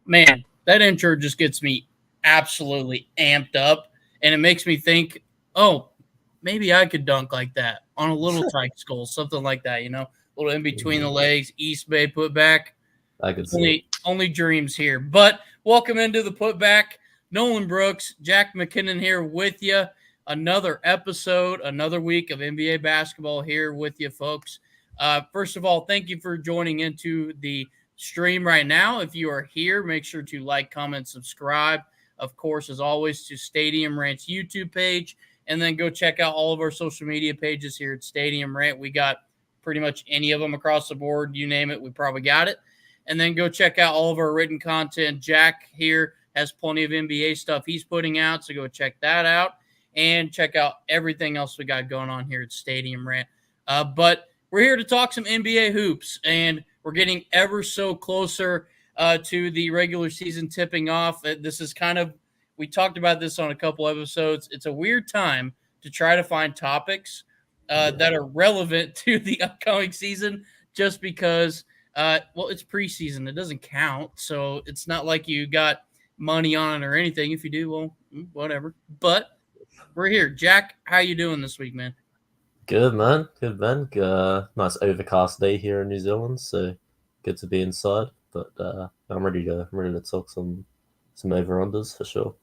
Man, that intro just gets me absolutely amped up, and it makes me think, oh, maybe I could dunk like that on a little tight skull, something like that, a little in between the Mhm. legs, East Bay putback. I could see it. Only dreams here. But welcome into the putback. Nolan Brooks, Jack McKinnon here with you. Another episode, another week of NBA basketball here with you, folks. First of all, thank you for joining into the stream right now. If you are here, make sure to like, comment, subscribe. Of course, as always, to Stadium Rant's YouTube page. And then go check out all of our social media pages here at Stadium Rant. We got pretty much any of them across the board. You name it, we probably got it. And then go check out all of our written content. Jack here has plenty of NBA stuff he's putting out, so go check that out. And check out everything else we got going on here at Stadium Rant. But we're here to talk some NBA hoops, and we're getting ever so closer to the regular season tipping off. This is kind of, we talked about this on a couple episodes. It's a weird time to try to find topics that are relevant to the upcoming season just because well, it's preseason. It doesn't count. So it's not like you got money on it or anything. If you do, well, whatever. But we're here. Jack, how you doing this week, man? Good man, good man. Nice overcast day here in New Zealand, so good to be inside. But I'm ready to talk some over unders for sure.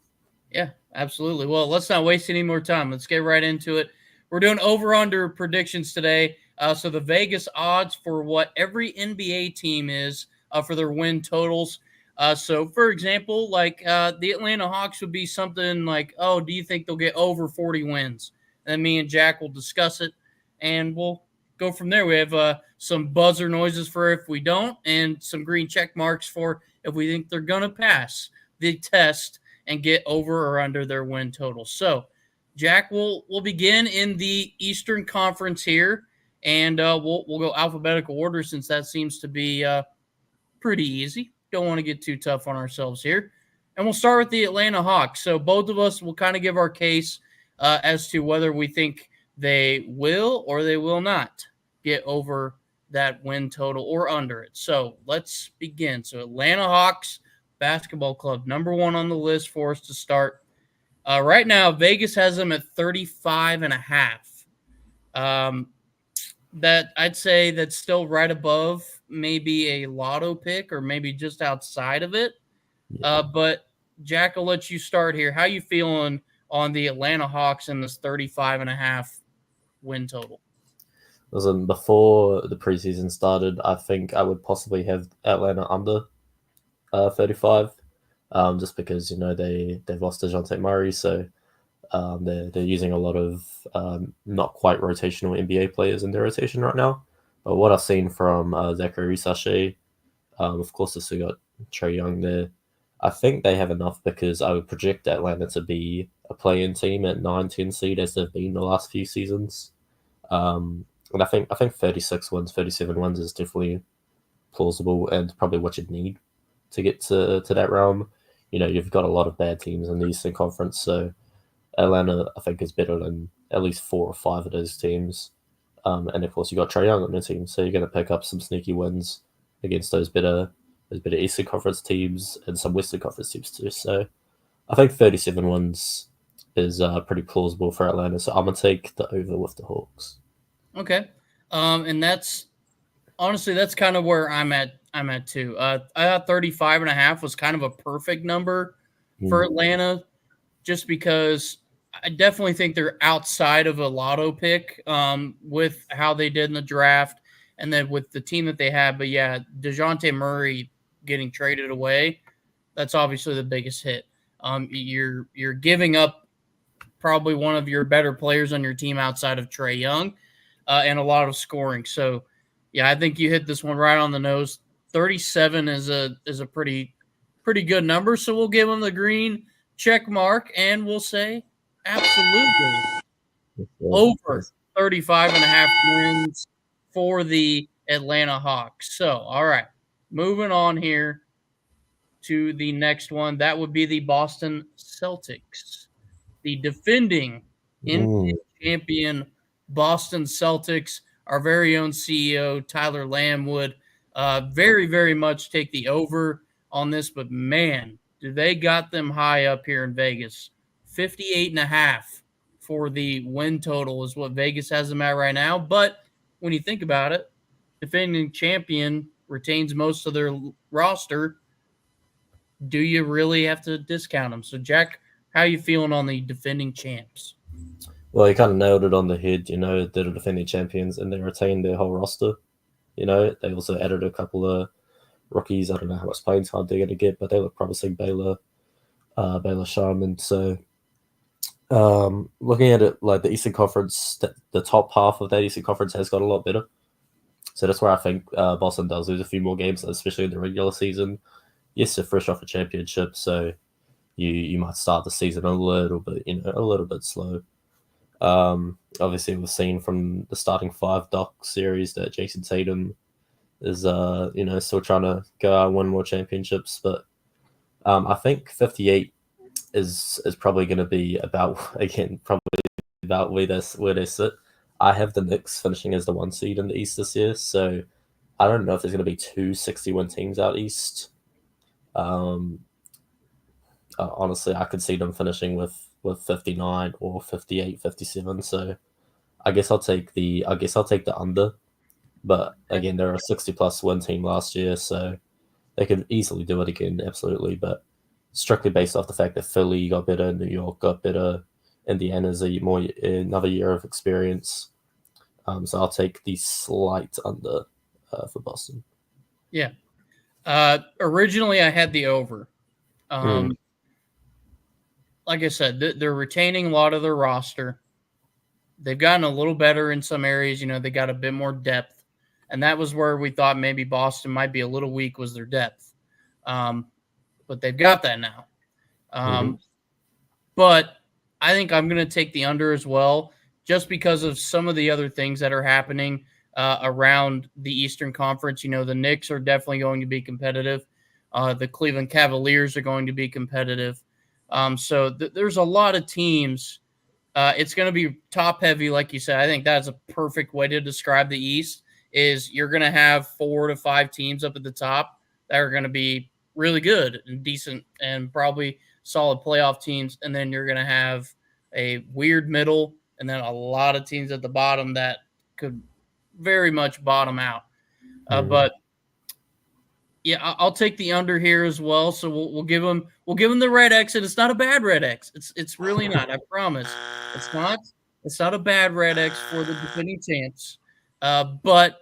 Yeah, absolutely. Well, let's not waste any more time. Let's get right into it. We're doing over under predictions today. So the Vegas odds for what every NBA team is for their win totals. So, for example, like the Atlanta Hawks would be something like, oh, do you think they'll get over 40 wins? And then me and Jack will discuss it, and we'll go from there. We have some buzzer noises for if we don't, and some green check marks for if we think they're going to pass the test and get over or under their win total. So, Jack, we'll begin in the Eastern Conference here, and we'll go alphabetical order since that seems to be pretty easy. Don't want to get too tough on ourselves here, and we'll start with the Atlanta Hawks. So both of us will kind of give our case as to whether we think they will or they will not get over that win total or under it. So let's begin. So Atlanta Hawks basketball club, number one on the list for us to start. Right now, Vegas has them at 35 and a half. That I'd say that's still right above maybe a lotto pick or maybe just outside of it. But Jack, I'll let you start here. How you feeling on the Atlanta Hawks and this 35 and a half win total? Listen, before the preseason started, I think I would possibly have Atlanta under 35, just because they've lost Dejounte Murray, so they're using a lot of not quite rotational NBA players in their rotation right now. But what I've seen from Zachary Sachet, of course, they've still got Trae Young there. I think they have enough because I would project Atlanta to be a play-in team at 9-10 seed as they've been the last few seasons. And I think 36 wins, 37 wins is definitely plausible and probably what you'd need to get to that realm. You've got a lot of bad teams in the Eastern Conference, so Atlanta, I think, is better than at least 4 or 5 of those teams. And of course, you got Trae Young on the team, so you're going to pick up some sneaky wins against those better Eastern Conference teams and some Western Conference teams too. So I think 37 wins is pretty plausible for Atlanta. So I'm gonna take the over with the Hawks. Okay. And that's honestly that's kind of where I'm at. I'm at too. I thought 35 and a half was kind of a perfect number for Atlanta just because I definitely think they're outside of a lotto pick with how they did in the draft and then with the team that they have. But yeah, DeJounte Murray getting traded away, that's obviously the biggest hit. You're giving up probably one of your better players on your team outside of Trae Young and a lot of scoring. So yeah, I think you hit this one right on the nose. 37 is a pretty good number. So we'll give them the green check mark and we'll say absolutely over 35 and a half wins for the Atlanta Hawks. So, all right, moving on here to the next one. That would be the Boston Celtics, the defending NBA champion Boston Celtics. Our very own CEO, Tyler Lamb, would very, very much take the over. on this, but man, do they got them high up here in Vegas. 58.5 for the win total is what Vegas has them at right now. But when you think about it, defending champion retains most of their roster. Do you really have to discount them? So, Jack, how you feeling on the defending champs? Well, you kind of nailed it on the head. They're the defending champions and they retained their whole roster. They also added a couple of rookies. I don't know how much playing time they're going to get, but they look promising. Baylor Sharman. So, looking at it, like the Eastern Conference, the top half of that Eastern Conference has got a lot better. So that's where I think Boston does lose a few more games, especially in the regular season. Yes, they're fresh off a championship, so you might start the season a little bit slow. Obviously, we've seen from the starting 5 doc series that Jason Tatum is still trying to go out and win more championships, but I think 58 is probably going to be about where they sit. I have the Knicks finishing as the 1 seed in the East this year, so I don't know if there's going to be 2 60-win teams out East. Honestly, I could see them finishing with 59 or 58, 57. So I guess I'll take the under. But again, they're a 60+ win team last year, so they could easily do it again, absolutely. But strictly based off the fact that Philly got better, New York got better, Indiana's another year of experience. So I'll take the slight under for Boston. Yeah. Originally, I had the over. Like I said, they're retaining a lot of their roster. They've gotten a little better in some areas. They got a bit more depth. And that was where we thought maybe Boston might be a little weak, was their depth. But they've got that now. But I think I'm going to take the under as well, just because of some of the other things that are happening around the Eastern Conference. The Knicks are definitely going to be competitive. The Cleveland Cavaliers are going to be competitive. So there's a lot of teams. It's going to be top heavy, like you said. I think that's a perfect way to describe the East. Is you're going to have 4 to 5 teams up at the top that are going to be really good and decent and probably solid playoff teams, and then you're going to have a weird middle, and then a lot of teams at the bottom that could very much bottom out. But yeah, I'll take the under here as well. So we'll give them the red X, and it's not a bad red X. It's really not. I promise. It's not. It's not a bad red X for the defending champs. But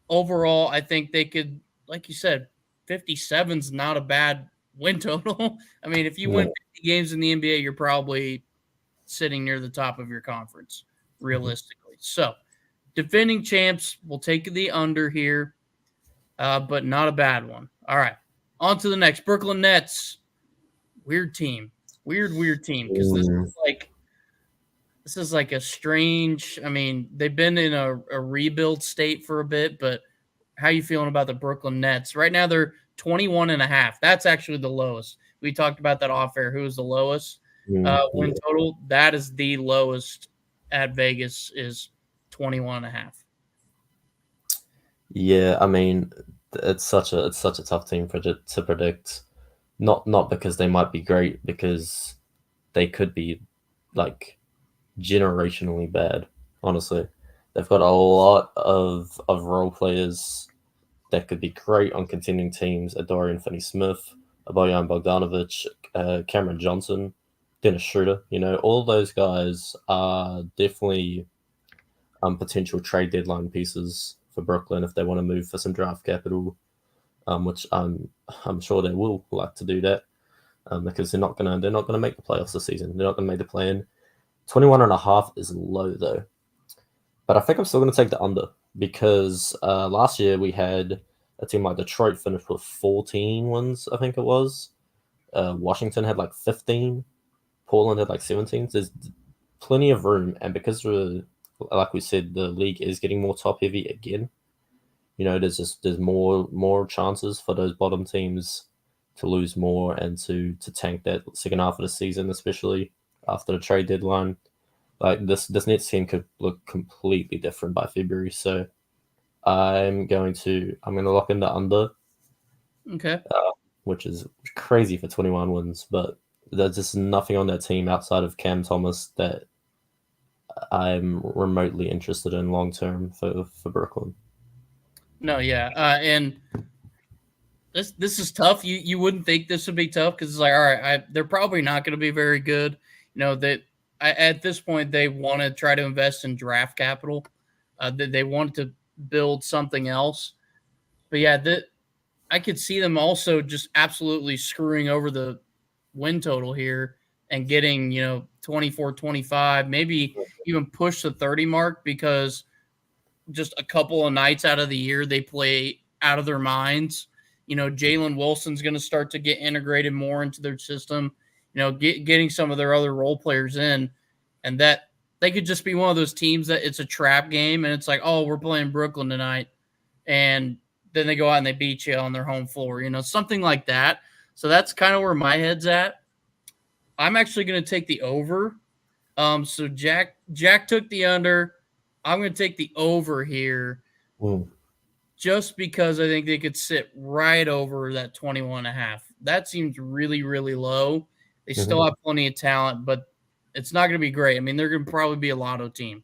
overall, I think they could, like you said, 57's not a bad win total. I mean, if you win 50 games in the NBA, you're probably sitting near the top of your conference, realistically. So, defending champs will take the under here, but not a bad one. All right, on to the next. Brooklyn Nets. Weird team. Weird team, because this is like a strange. I mean, they've been in a rebuild state for a bit, but how you feeling about the Brooklyn Nets? Right now, they're 21.5. That's actually the lowest. We talked about that off air. Who is the lowest win total? That is the lowest at Vegas, is 21.5. Yeah, I mean, it's such a tough team to predict. Not because they might be great, because they could be like generationally bad. Honestly, they've got a lot of role players that could be great on contending teams: Dorian Finney-Smith, Bojan Bogdanovic, Cameron Johnson, Dennis Schroeder. All those guys are definitely potential trade deadline pieces for Brooklyn if they want to move for some draft capital, which I'm sure they will like to do that, because they're not gonna make the playoffs this season. They're not gonna make the play-in. 21.5 is low though, but I think I'm still gonna take the under, because last year we had a team like Detroit finish with 14 wins, I think it was. Washington had like 15. Portland had like 17. There's plenty of room, and because like we said, the league is getting more top heavy again. There's more chances for those bottom teams to lose more and to tank that second half of the season, especially after the trade deadline. Like this Nets team could look completely different by February. So I'm going to lock in the under. Okay. which is crazy for 21 wins. But there's just nothing on that team outside of Cam Thomas that I'm remotely interested in long term for Brooklyn. No, yeah, and this is tough. You wouldn't think this would be tough because it's like, all right, they're probably not going to be very good. That at this point they want to try to invest in draft capital. They want to build something else. But yeah, I could see them also just absolutely screwing over the win total here and getting 24, 25, maybe even push the 30 mark because just a couple of nights out of the year they play out of their minds. Jalen Wilson's going to start to get integrated more into their system, getting some of their other role players in, and that they could just be one of those teams that it's a trap game and it's like, oh, we're playing Brooklyn tonight. And then they go out and they beat you on their home floor, something like that. So that's kind of where my head's at. I'm actually going to take the over. So Jack took the under. I'm going to take the over here. Just because I think they could sit right over that 21.5. That seems really, really low. They still have plenty of talent, but it's not going to be great. I mean, they're going to probably be a lotto team.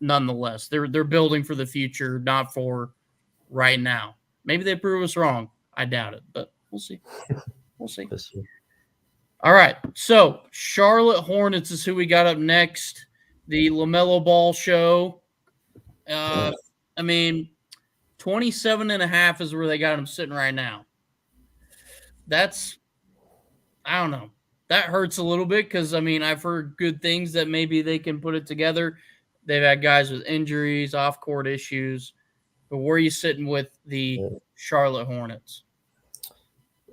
Nonetheless, they're building for the future, not for right now. Maybe they prove us wrong. I doubt it, but we'll see. We'll see. All right. So Charlotte Hornets is who we got up next. The LaMelo Ball show. I mean, 27.5 is where they got him sitting right now. I don't know. That hurts a little bit because, I mean, I've heard good things that maybe they can put it together. They've had guys with injuries, off-court issues. But where are you sitting with the Charlotte Hornets?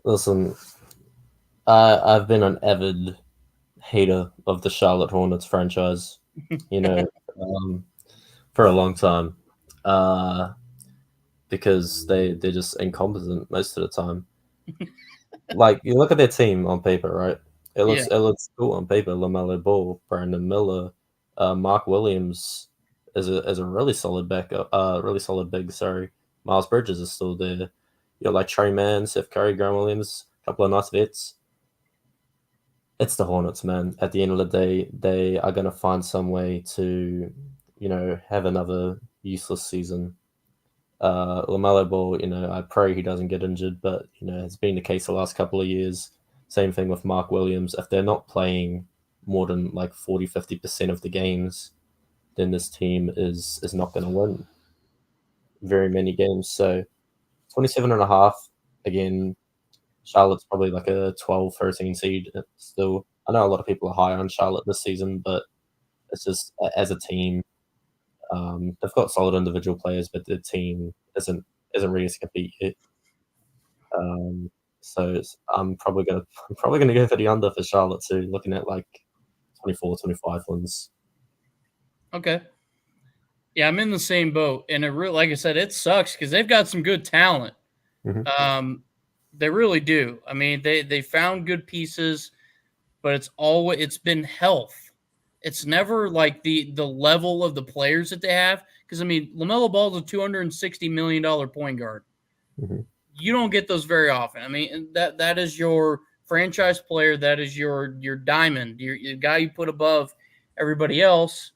Listen, I've been an avid hater of the Charlotte Hornets franchise, for a long time. Because they're just incompetent most of the time. Like, you look at their team on paper, right? It looks cool on paper. LaMelo Ball, Brandon Miller, Mark Williams is a really solid backup, really solid big. Sorry, Miles Bridges is still there. Like Trey Mann, Seth Curry, Graham Williams, a couple of nice vets. It's the Hornets, man. At the end of the day, they are going to find some way to, have another useless season. LaMelo Ball, I pray he doesn't get injured, but it's been the case the last couple of years. Same thing with Mark Williams. If they're not playing more than like 40-50% of the games, then this team is not going to win very many games. So 27.5, again, Charlotte's probably like a 12, 13 seed still. I know a lot of people are high on Charlotte this season, but it's just as a team, they've got solid individual players, but the team isn't ready to compete yet. So I'm probably gonna go for the under for Charlotte too, looking at like 24, 25 wins. Okay. Yeah, I'm in the same boat, and like I said, it sucks because they've got some good talent. They really do. I mean, they found good pieces, but it's been health. It's never like the level of the players that they have. Because, I mean, LaMelo Ball is a $260 million point guard. You don't get those very often. I mean, that is your franchise player. That is your diamond, your guy you put above everybody else.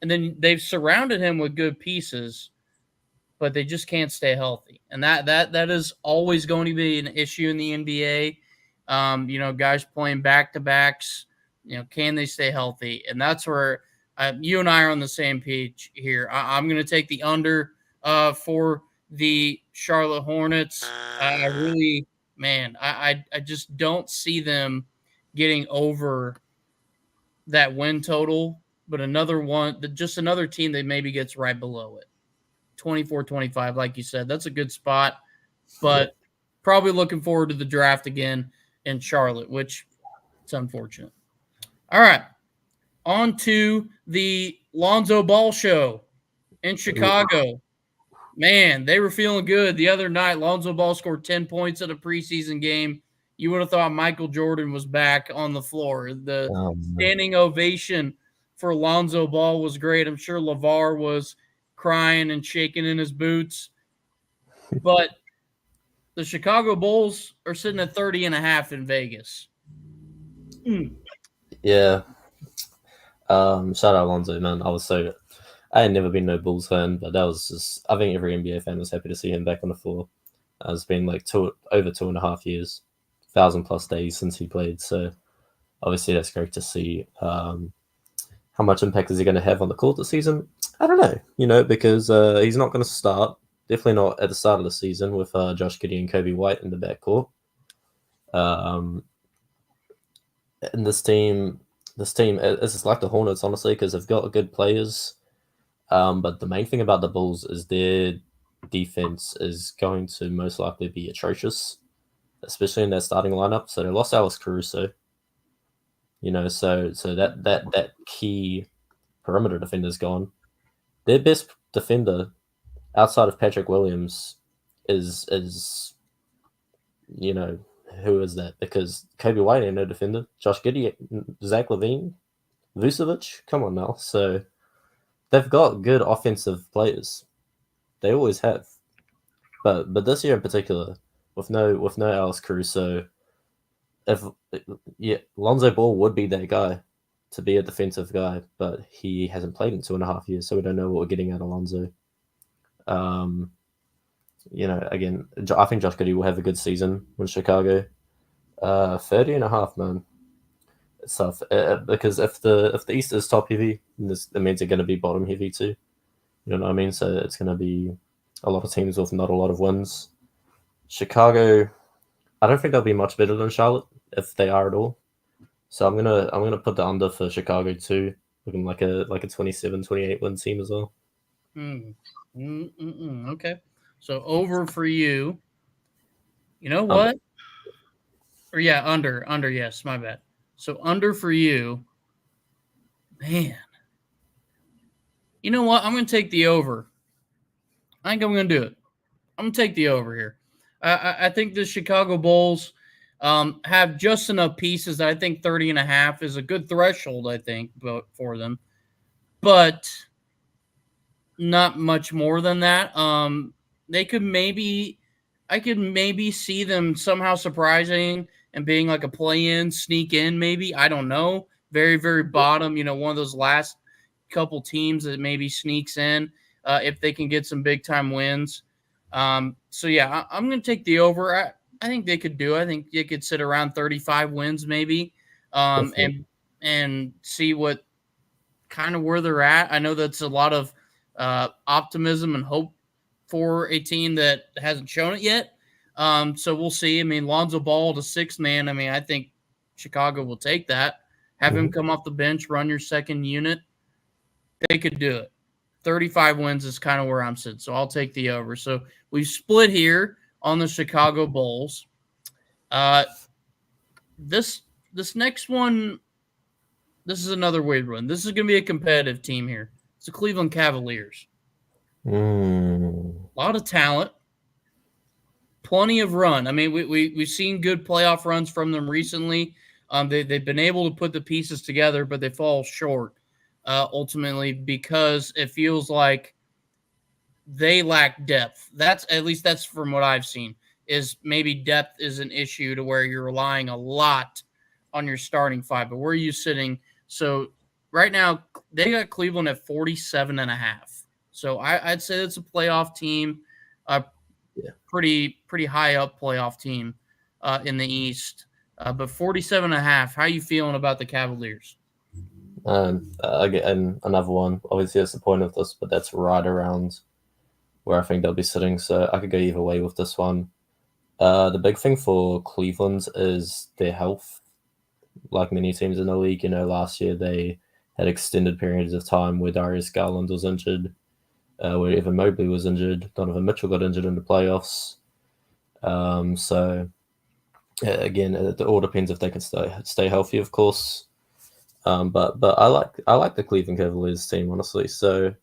And then they've surrounded him with good pieces, but they just can't stay healthy. And that is always going to be an issue in the NBA. Guys playing back-to-backs, can they stay healthy? And that's where you and I are on the same page here. I'm going to take the under for the Charlotte Hornets. I just don't see them getting over that win total, but just another team that maybe gets right below it. 24-25, like you said. That's a good spot, but probably looking forward to the draft again in Charlotte, which it's unfortunate. All right, on to the Lonzo Ball show in Chicago. Man, they were feeling good the other night. Lonzo Ball scored 10 points in a preseason game. You would have thought Michael Jordan was back on the floor. The standing ovation for Lonzo Ball was great. I'm sure LeVar was crying and shaking in his boots. But The Chicago Bulls are sitting at 30.5 in Vegas. Yeah. Shout out Alonzo, man. I had never been no Bulls fan, but that was just, I think every NBA fan was happy to see him back on the floor. It's been like over 2.5 years, 1,000+ days since he played. So obviously that's great to see. How much impact is he going to have on the court this season? I don't know, because he's not going to start. Definitely not at the start of the season with Josh Giddey and Kobe White in the backcourt. And this team is like the Hornets, honestly, because they've got good players. But the main thing about the Bulls is their defense is going to most likely be atrocious, especially in their starting lineup. So they lost Alex Caruso. So that key perimeter defender's gone. Their best defender outside of Patrick Williams is who is that? Because Kobe White ain't no defender. Josh Giddey, Zach LaVine, Vucevic, come on now. So they've got good offensive players. They always have. But this year in particular, with no Alex Caruso, Lonzo Ball would be that guy to be a defensive guy, but he hasn't played in 2.5 years, so we don't know what we're getting out of Lonzo. Again, I think Josh Giddey will have a good season with Chicago. 30.5, man. It's tough because if the East is top heavy, it means they're going to be bottom heavy too. You know what I mean? So it's going to be a lot of teams with not a lot of wins. Chicago, I don't think they'll be much better than Charlotte if they are at all. So I'm gonna put the under for Chicago too, looking like a 27-28 win team as well. Okay, so over for you. You know what? Or yeah, under. Yes, my bad. So under for you, man. You know what? I'm going to take the over. I think I'm going to do it. I'm going to take the over here. I think the Chicago Bulls have just enough pieces that I think 30.5 is a good threshold, I think, for them. But not much more than that. I could maybe see them somehow surprising and being like a play-in, sneak in, maybe. I don't know. Very, very bottom, one of those last couple teams that maybe sneaks in if they can get some big-time wins. So, yeah, I'm going to take the over. I think they could do it. I think they could sit around 35 wins maybe and see what kind of where they're at. I know that's a lot of optimism and hope for a team that hasn't shown it yet. So we'll see. I mean, Lonzo Ball to sixth man. I mean, I think Chicago will take that. Have him come off the bench, run your second unit. They could do it. 35 wins is kind of where I'm sitting. So I'll take the over. So we've split here on the Chicago Bulls. This next one, this is another weird one. This is going to be a competitive team here. It's the Cleveland Cavaliers. A lot of talent, plenty of run. I mean, we've seen good playoff runs from them recently. They've been able to put the pieces together, but they fall short ultimately because it feels like they lack depth. That's from what I've seen. Is maybe depth is an issue to where you're relying a lot on your starting five. But where are you sitting? So right now they got Cleveland at 47.5. So I'd say that's a playoff team, pretty high up playoff team in the East. But 47.5. How are you feeling about the Cavaliers? Again, another one. Obviously, that's the point of this, but that's right around where I think they'll be sitting. So I could go either way with this one. The big thing for Cleveland is their health. Like many teams in the league, last year they had extended periods of time where Darius Garland was injured, where Evan Mobley was injured, Donovan Mitchell got injured in the playoffs. So again, it all depends if they can stay healthy, of course. But I like the Cleveland Cavaliers team, honestly. So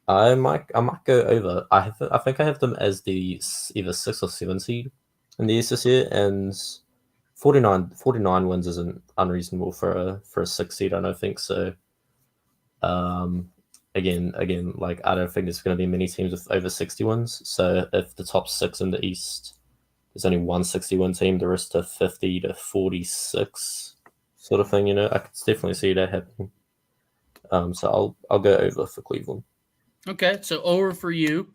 I might go over. I think I have them as the either 6 or 7 seed in the East this year, and 49 wins isn't unreasonable for a 6 seed. I don't think so. Again, like I don't think there's going to be many teams with over 60 wins. So if the top 6 in the East, there's only one 60-win team, the rest are 50 to 46 sort of thing. I could definitely see that happening. So I'll go over for Cleveland. Okay, so over for you.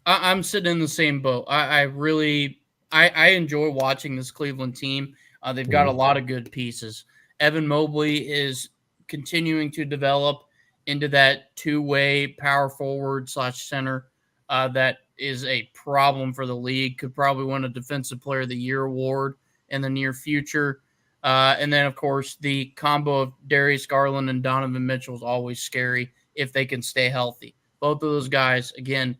I'm sitting in the same boat. I really enjoy watching this Cleveland team. They've got a lot of good pieces. Evan Mobley is continuing to develop into that two-way power forward / center that is a problem for the league. Could probably win a Defensive Player of the Year award in the near future. And then, of course, the combo of Darius Garland and Donovan Mitchell is always scary if they can stay healthy. Both of those guys, again,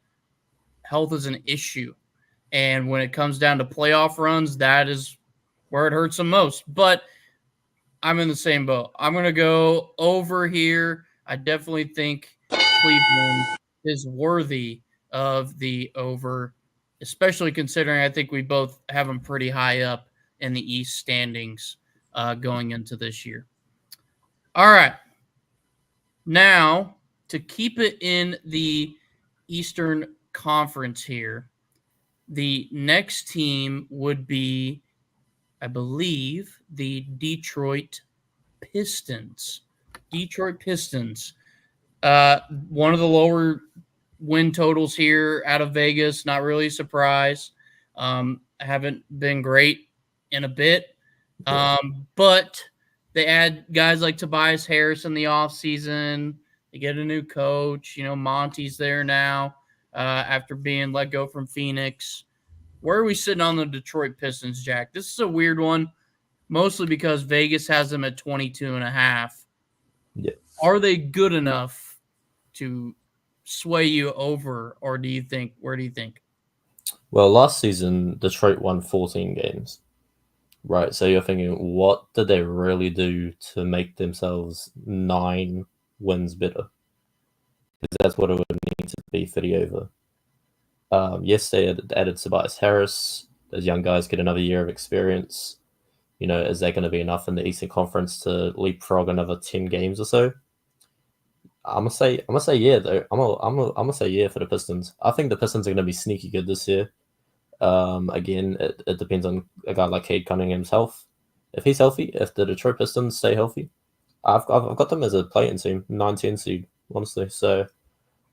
health is an issue. And when it comes down to playoff runs, that is where it hurts the most. But I'm in the same boat. I'm going to go over here. I definitely think Cleveland is worthy of the over, especially considering I think we both have them pretty high up in the East standings going into this year. All right. Now, to keep it in the Eastern Conference here, the next team would be, I believe, the Detroit Pistons. Detroit Pistons. One of the lower win totals here out of Vegas. Not really a surprise. Haven't been great in a bit. But they add guys like Tobias Harris in the offseason. They get a new coach. Monty's there now after being let go from Phoenix. Where are we sitting on the Detroit Pistons, Jack? This is a weird one, mostly because Vegas has them at 22.5. Yes. Are they good enough to sway you over, or where do you think? Well, last season, Detroit won 14 games. Right, so you're thinking, what did they really do to make themselves 9 wins better? Because that's what it would need to be for the over. Yes, they added Tobias Harris. Those young guys get another year of experience. Is that going to be enough in the Eastern Conference to leapfrog another 10 games or so? I'm gonna say yeah though. I'm gonna say yeah for the Pistons. I think the Pistons are going to be sneaky good this year. Again, it depends on a guy like Cade Cunningham's health. If he's healthy, if the Detroit Pistons stay healthy, I've got them as a play-in team, 9-10 seed, honestly. So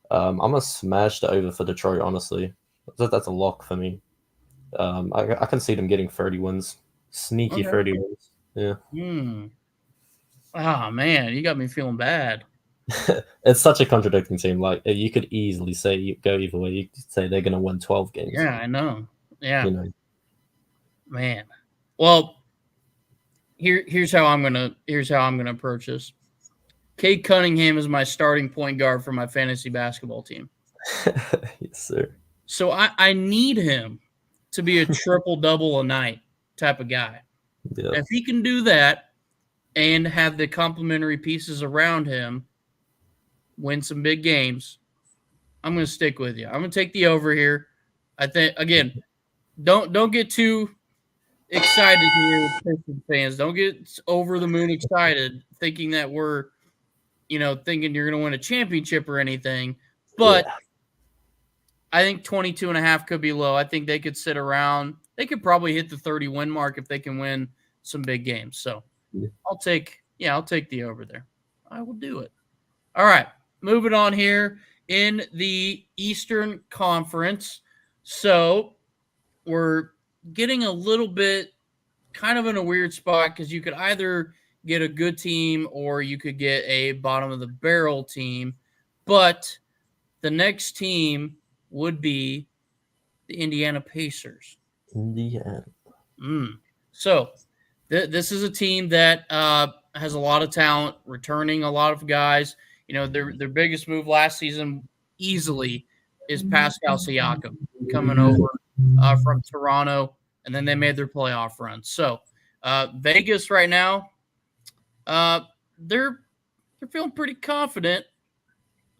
I'm gonna smash the over for Detroit, honestly. That's a lock for me. I can see them getting 30 wins, sneaky 30 wins. Yeah. Oh man, you got me feeling bad. It's such a contradicting team. Like, you could easily say go either way. You could say they're going to win 12 games. Yeah, I know. Yeah, man. Well, here's how I'm gonna approach this. Cade Cunningham is my starting point guard for my fantasy basketball team. Yes, sir. So I need him to be a triple-double a night type of guy. Yeah. If he can do that and have the complementary pieces around him, win some big games, I'm going to stick with you. I'm going to take the over here. I think, again, don't get too excited here, Pistons fans. Don't get over the moon excited thinking that we're, thinking you're going to win a championship or anything. But I think 22.5 could be low. I think they could sit around. They could probably hit the 30-win mark if they can win some big games. So I'll take the over there. I will do it. All right, moving on here in the Eastern Conference. So we're getting a little bit kind of in a weird spot because you could either get a good team or you could get a bottom-of-the-barrel team. But the next team would be the Indiana Pacers. Indiana. So this is a team that has a lot of talent, returning a lot of guys. Their biggest move last season easily is Pascal Siakam coming over from Toronto, and then they made their playoff run. So Vegas right now, they're feeling pretty confident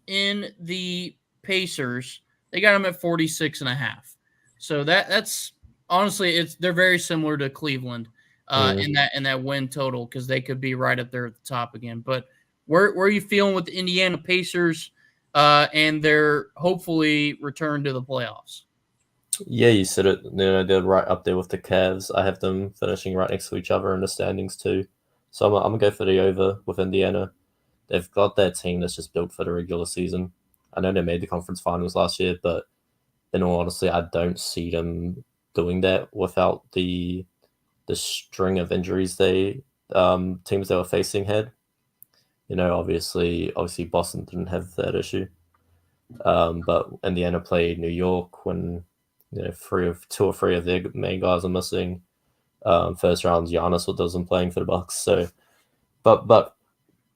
in the Pacers. They got them at 46.5. So that's honestly, they're very similar to Cleveland in that win total because they could be right up there at the top again. But where are you feeling with the Indiana Pacers and their hopefully return to the playoffs? Yeah, you said it. They're right up there with the Cavs. I have them finishing right next to each other in the standings too. So I'm gonna go for the over with Indiana. They've got that team that's just built for the regular season. I know they made the conference finals last year, but in all honesty, I don't see them doing that without the string of injuries they teams they were facing had. Obviously Boston didn't have that issue. But Indiana played New York when two or three of their main guys are missing. First round, Giannis wasn't playing for the Bucks. So, but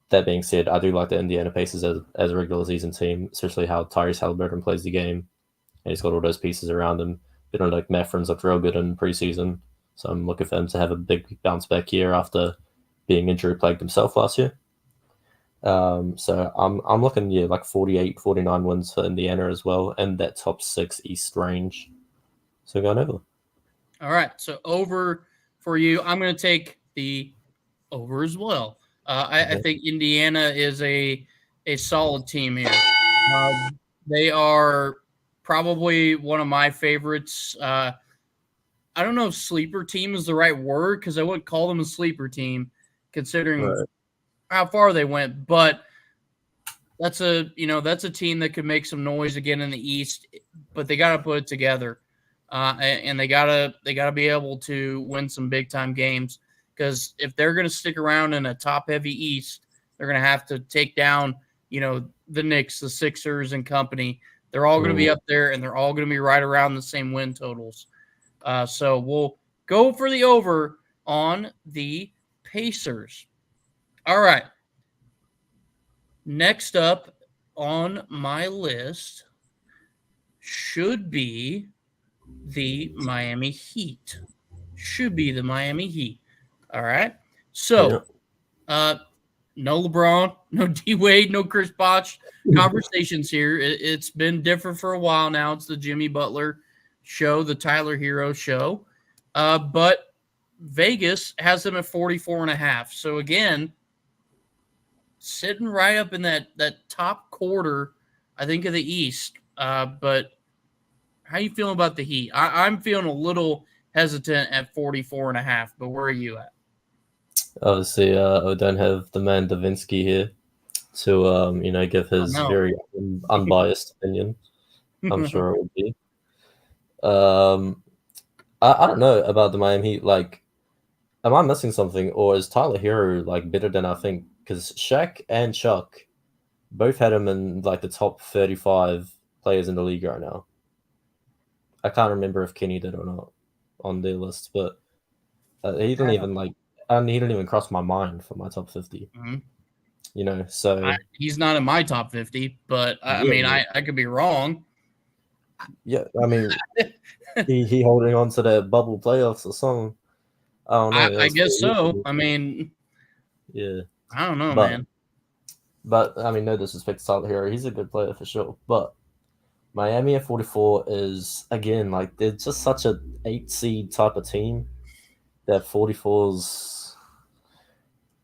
that being said, I do like the Indiana Pacers as a regular season team, especially how Tyrese Halliburton plays the game, and he's got all those pieces around him. Like Mathurin's looked real good in preseason, so I'm looking for him to have a big bounce back year after being injury plagued himself last year. So I'm looking like 48, 49 wins for Indiana as well, and that top 6 East range. So going over. All right, so over for you. I'm going to take the over as well. I think Indiana is a solid team here. They are probably one of my favorites. I don't know if sleeper team is the right word because I wouldn't call them a sleeper team considering how far they went, but that's a team that could make some noise again in the East, but they got to put it together, and they gotta be able to win some big time games because if they're going to stick around in a top heavy East, they're going to have to take down the Knicks, the Sixers, and company. They're all going to be up there, and they're all going to be right around the same win totals. So we'll go for the over on the Pacers. All right. Next up on my list should be the Miami Heat. All right. So, no LeBron, no D Wade, no Chris Bosh conversations here. It's been different for a while now. It's the Jimmy Butler show, the Tyler Hero show. But Vegas has them at 44.5. So again, sitting right up in that top quarter, I think, of the East. But how you feeling about the Heat? I'm feeling a little hesitant at 44.5, but where are you at? Obviously, I don't have the man Dovensky here to give his very unbiased opinion. I'm sure it would be. I don't know about the Miami Heat. Like, am I missing something, or is Tyler Hero better than I think? Because Shaq and Chuck both had him in the top 35 players in the league right now. I can't remember if Kenny did or not on their list, but he didn't even cross my mind for my top 50. Mm-hmm. So he's not in my top 50, but I could be wrong. Yeah, I mean, he holding on to that bubble playoffs or something. I don't know. I guess so. I mean, yeah, I don't know, man. But I mean, no disrespect to Tyler Hero, he's a good player for sure. But Miami at 44 is again they're just such a 8 seed type of team that 44's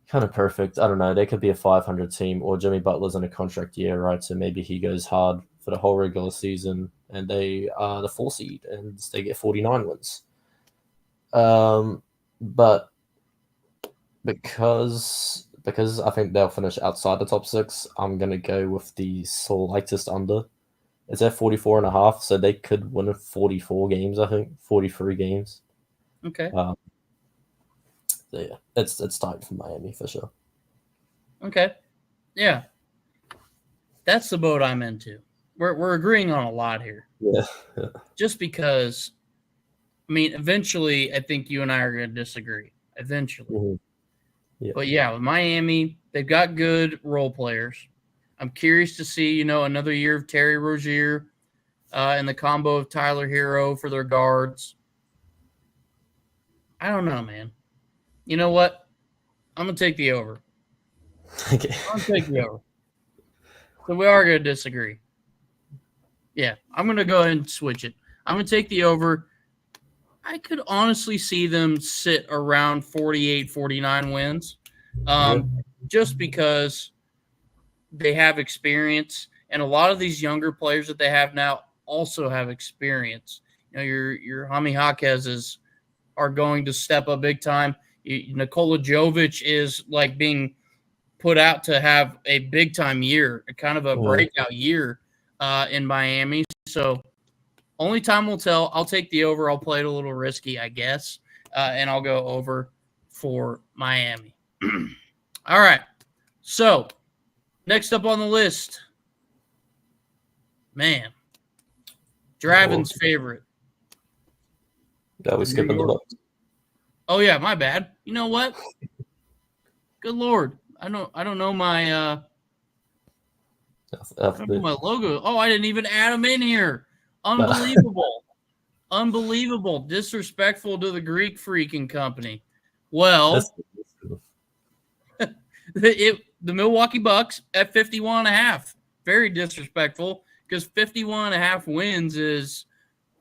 kind of perfect. I don't know. They could be a 500 team, or Jimmy Butler's in a contract year, right? So maybe he goes hard for the whole regular season, and they are the 4 seed, and they get 49 wins. But because I think they'll finish outside the top 6, I'm gonna go with the slightest under. It's at 44.5, so they could win 44 games. I think 43 games. Okay. So yeah, it's tight for Miami for sure. Okay. Yeah. That's the boat I'm into. We're agreeing on a lot here. Yeah. Just because, I mean, eventually I think you and I are going to disagree. Eventually. Mm-hmm. Yeah. But yeah, with Miami, they've got good role players. I'm curious to see, another year of Terry Rozier and the combo of Tyler Hero for their guards. I don't know, man. You know what? I'm going to take the over. Okay. I'm going to take the over. So we are going to disagree. Yeah, I'm going to go ahead and switch it. I'm going to take the over. I could honestly see them sit around 48, 49 wins just because they have experience. And a lot of these younger players that they have now also have experience. your Jaime Jaquez's are going to step up big time. Nikola Jovic is like being put out to have a big time year, kind of a breakout year in Miami. So only time will tell. I'll take the over. I'll play it a little risky, I guess, and I'll go over for Miami. All right. So next up on the list, man, Draven's favorite. Yeah, we skipping the Bucks. Oh yeah, my bad. You know what? Good Lord, I don't know my my logo. Oh, I didn't even add them in here. Unbelievable. Unbelievable. Disrespectful to the Greek freaking company. Well, the Milwaukee Bucks at 51.5. Very disrespectful because 51.5 wins is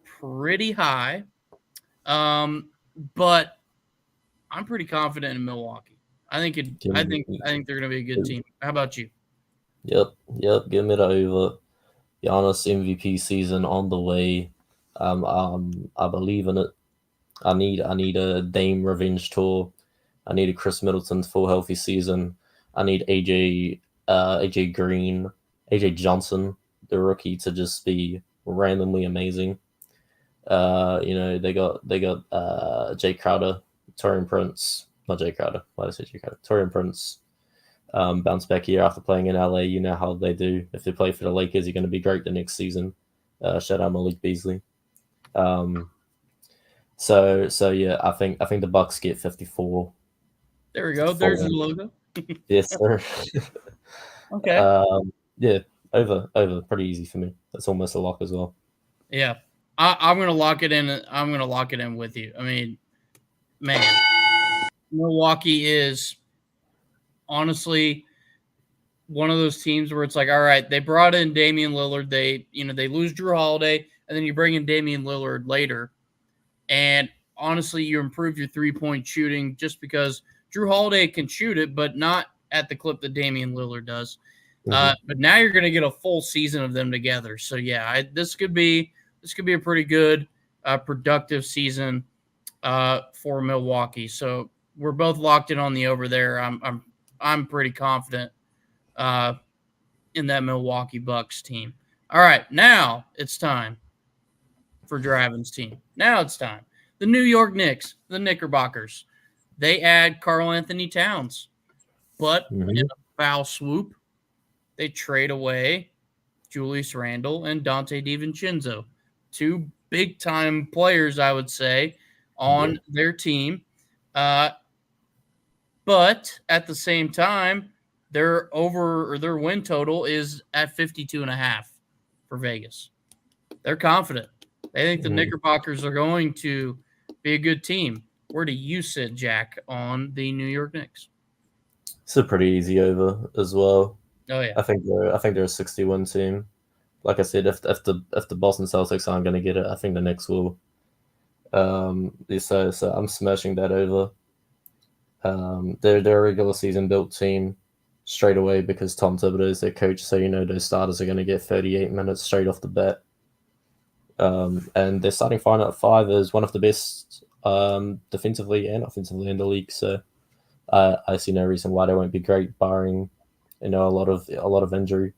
pretty high. But I'm pretty confident in Milwaukee. I think they're going to be a good team. How about you? Yep. Give me the over. Giannis MVP season on the way. I believe in it. I need a Dame revenge tour. I need a Chris Middleton full healthy season. I need AJ Green, AJ Johnson, the rookie, to just be randomly amazing. They got Jay Crowder, Torian Prince, not Jay Crowder. Why did I say Jay Crowder? Torian Prince. Bounce back here after playing in LA. You know how they do. If they play for the Lakers, you're going to be great the next season. Shout out Malik Beasley. So yeah, I think the Bucks get 54. There we go. There's the logo. Yes, sir. Okay. Yeah, over. Pretty easy for me. That's almost a lock as well. Yeah, I'm gonna lock it in. I'm gonna lock it in with you. I mean, man, Milwaukee is honestly one of those teams where it's like, all right, they brought in Damian Lillard. They lose Drew Holiday, and then you bring in Damian Lillard later. And honestly, you improve your 3-point shooting just because Drew Holiday can shoot it, but not at the clip that Damian Lillard does. But now you're going to get a full season of them together. So yeah, this could be a pretty good, productive season for Milwaukee. So we're both locked in on the over there. I'm pretty confident in that Milwaukee Bucks team. All right, now it's time for Draven's team. Now it's time. The New York Knicks, the Knickerbockers. They add Karl Anthony Towns, but in a foul swoop, they trade away Julius Randle and Dante DiVincenzo, two big-time players, I would say, on their team. But at the same time, their win total is at 52.5 for Vegas. They're confident. They think the Knickerbockers are going to be a good team. Where do you sit, Jack, on the New York Knicks? It's a pretty easy over as well. Oh yeah, I think they're a 61 team. Like I said, if the Boston Celtics aren't going to get it, I think the Knicks will. So I'm smashing that over. They're a regular season built team straight away because Tom Thibodeau is their coach. So those starters are going to get 38 minutes straight off the bat. And their starting five is one of the best defensively and offensively in the league. So I see no reason why they won't be great, barring a lot of injury,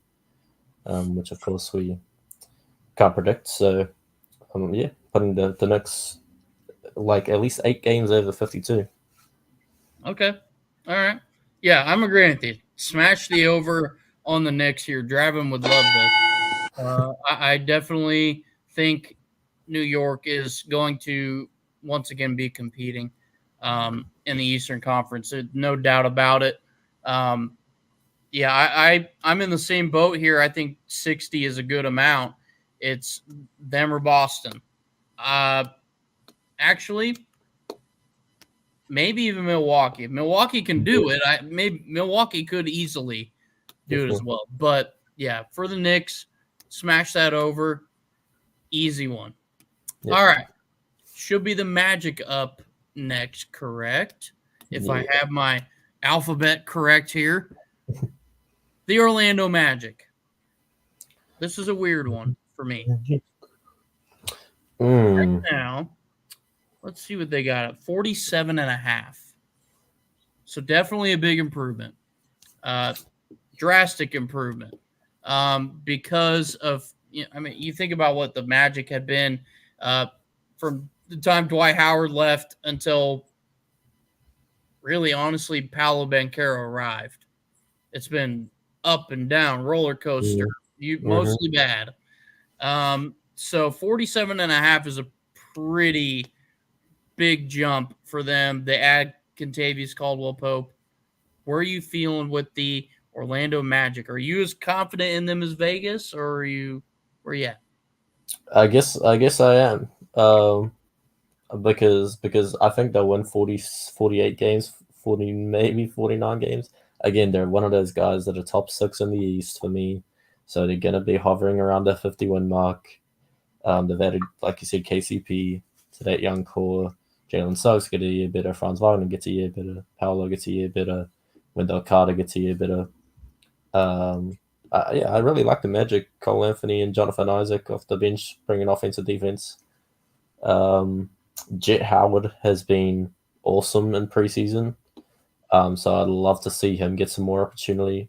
which of course we can't predict. So putting the Knicks like at least 8 games over 52. Okay, all right, yeah, I'm agreeing with you. Smash the over on the Knicks here. Draven would love this. I definitely think New York is going to once again be competing in the Eastern Conference. There's no doubt about it. I'm in the same boat here. I think 60 is a good amount. It's them or Boston. Actually, maybe even Milwaukee. If Milwaukee can do it, maybe Milwaukee could easily do it as well. But yeah, for the Knicks, smash that over. Easy one. Yep. All right. Should be the Magic up next, correct? If I have my alphabet correct here. The Orlando Magic. This is a weird one for me. Now, let's see what they got at 47.5. So definitely a big improvement. Drastic improvement. Because of, you think about what the Magic had been from the time Dwight Howard left until really honestly Paolo Banchero arrived. It's been up and down, roller coaster, mostly bad. So 47.5 is a pretty big jump for them. They add Contavious Caldwell-Pope. Where are you feeling with the Orlando Magic? Are you as confident in them as Vegas, or are you where you at? I guess I am. Because I think they'll win 48 games, 40 maybe 49 games. Again, they're one of those guys that are top 6 in the East for me. So they're going to be hovering around the 51 mark. They've added, like you said, KCP to that young core. Jalen Suggs get a year better. Franz Wagner gets a year better. Paolo gets a year better. Wendell Carter gets a year better. I really like the Magic. Cole Anthony and Jonathan Isaac off the bench, bringing offensive defense. Jet Howard has been awesome in preseason. So I'd love to see him get some more opportunity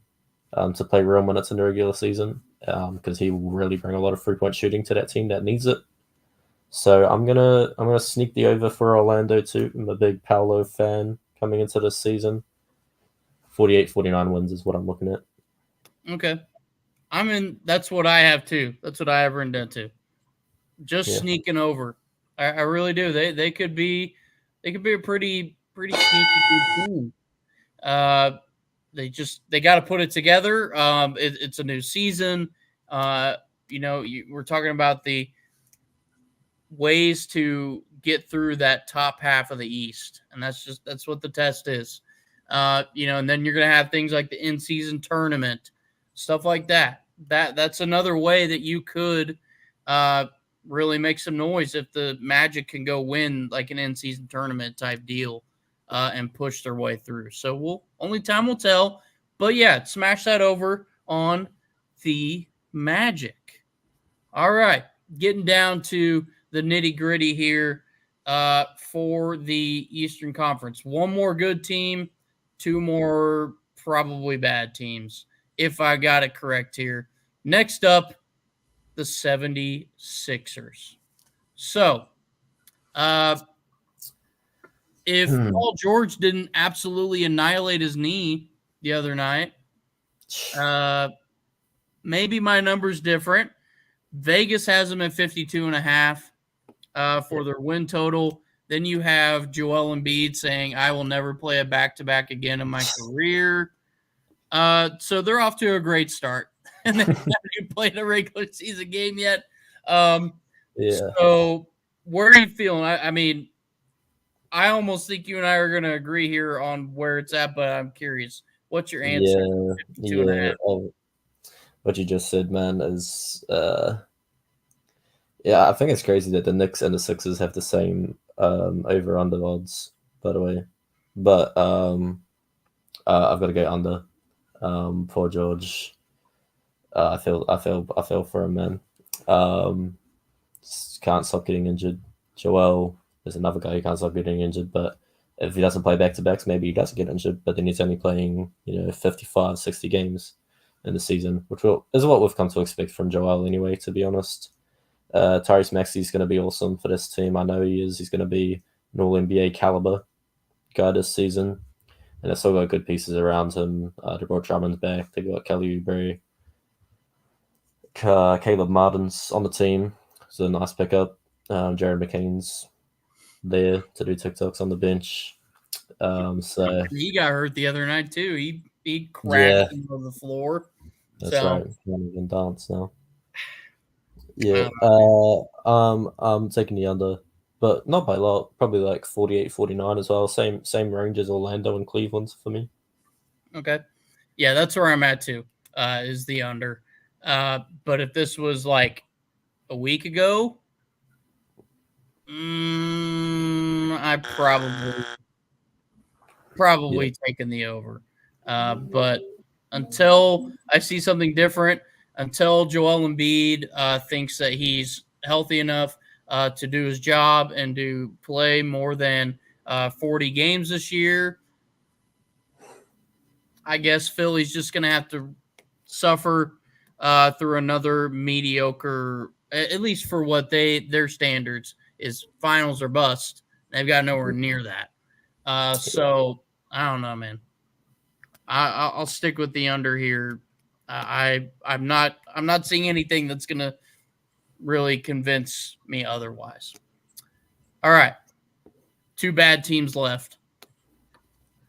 to play real minutes in the regular season because he will really bring a lot of 3-point shooting to that team that needs it. So I'm gonna sneak the over for Orlando too. I'm a big Paolo fan coming into this season. 48-49 wins is what I'm looking at. Okay. That's what I have too. That's what I have written down too. Just sneaking over. I really do. They could be a pretty sneaky good team. They got to put it together. It's a new season. We're talking about the ways to get through that top half of the East, and that's what the test is. And then you're going to have things like the in-season tournament, stuff like that. That's another way that you could really make some noise if the Magic can go win like an in-season tournament type deal and push their way through. So only time will tell. But yeah, smash that over on the Magic. All right, getting down to the nitty-gritty here for the Eastern Conference. One more good team, 2 more probably bad teams, if I got it correct here. Next up, the 76ers. So, if Paul George didn't absolutely annihilate his knee the other night, maybe my number's different. Vegas has them at 52.5 for their win total. Then you have Joel Embiid saying, I will never play a back-to-back again in my career. So they're off to a great start. And they haven't even played a regular season game yet. So where are you feeling? I mean, I almost think you and I are going to agree here on where it's at, but I'm curious. What's your answer? What you just said, man, is I think it's crazy that the Knicks and the Sixers have the same over-under odds, by the way. But I've got to go under. Poor George. I feel for him, man. Can't stop getting injured. Joel is another guy who can't stop getting injured, but if he doesn't play back-to-backs, maybe he doesn't get injured, but then he's only playing, 55, 60 games in the season, which is what we've come to expect from Joel anyway, to be honest. Tyrese Maxey's going to be awesome for this team. I know he is. He's going to be an all-NBA caliber guy this season. And they've still got good pieces around him. They brought Drummond back. They got Kelly Oubre. Caleb Martin's on the team. It's a nice pickup. Jared McCain's there to do TikToks on the bench. So he got hurt the other night too. He crashed into the floor. That's right. Can't even dance now. Yeah. I'm taking the under, but not by a lot. Probably like 48-49 as well. Same range as Orlando and Cleveland for me. Okay. Yeah, that's where I'm at too. Is the under. But if this was like a week ago, I probably taken the over. But until I see something different, until Joel Embiid thinks that he's healthy enough, to do his job and to play more than 40 games this year. I guess Philly's just going to have to suffer through another mediocre, at least for what their standards is, finals or bust. They've got nowhere near that. So I don't know, man. I'll stick with the under here. I'm not seeing anything that's going to really convince me otherwise. All right. 2 bad teams left.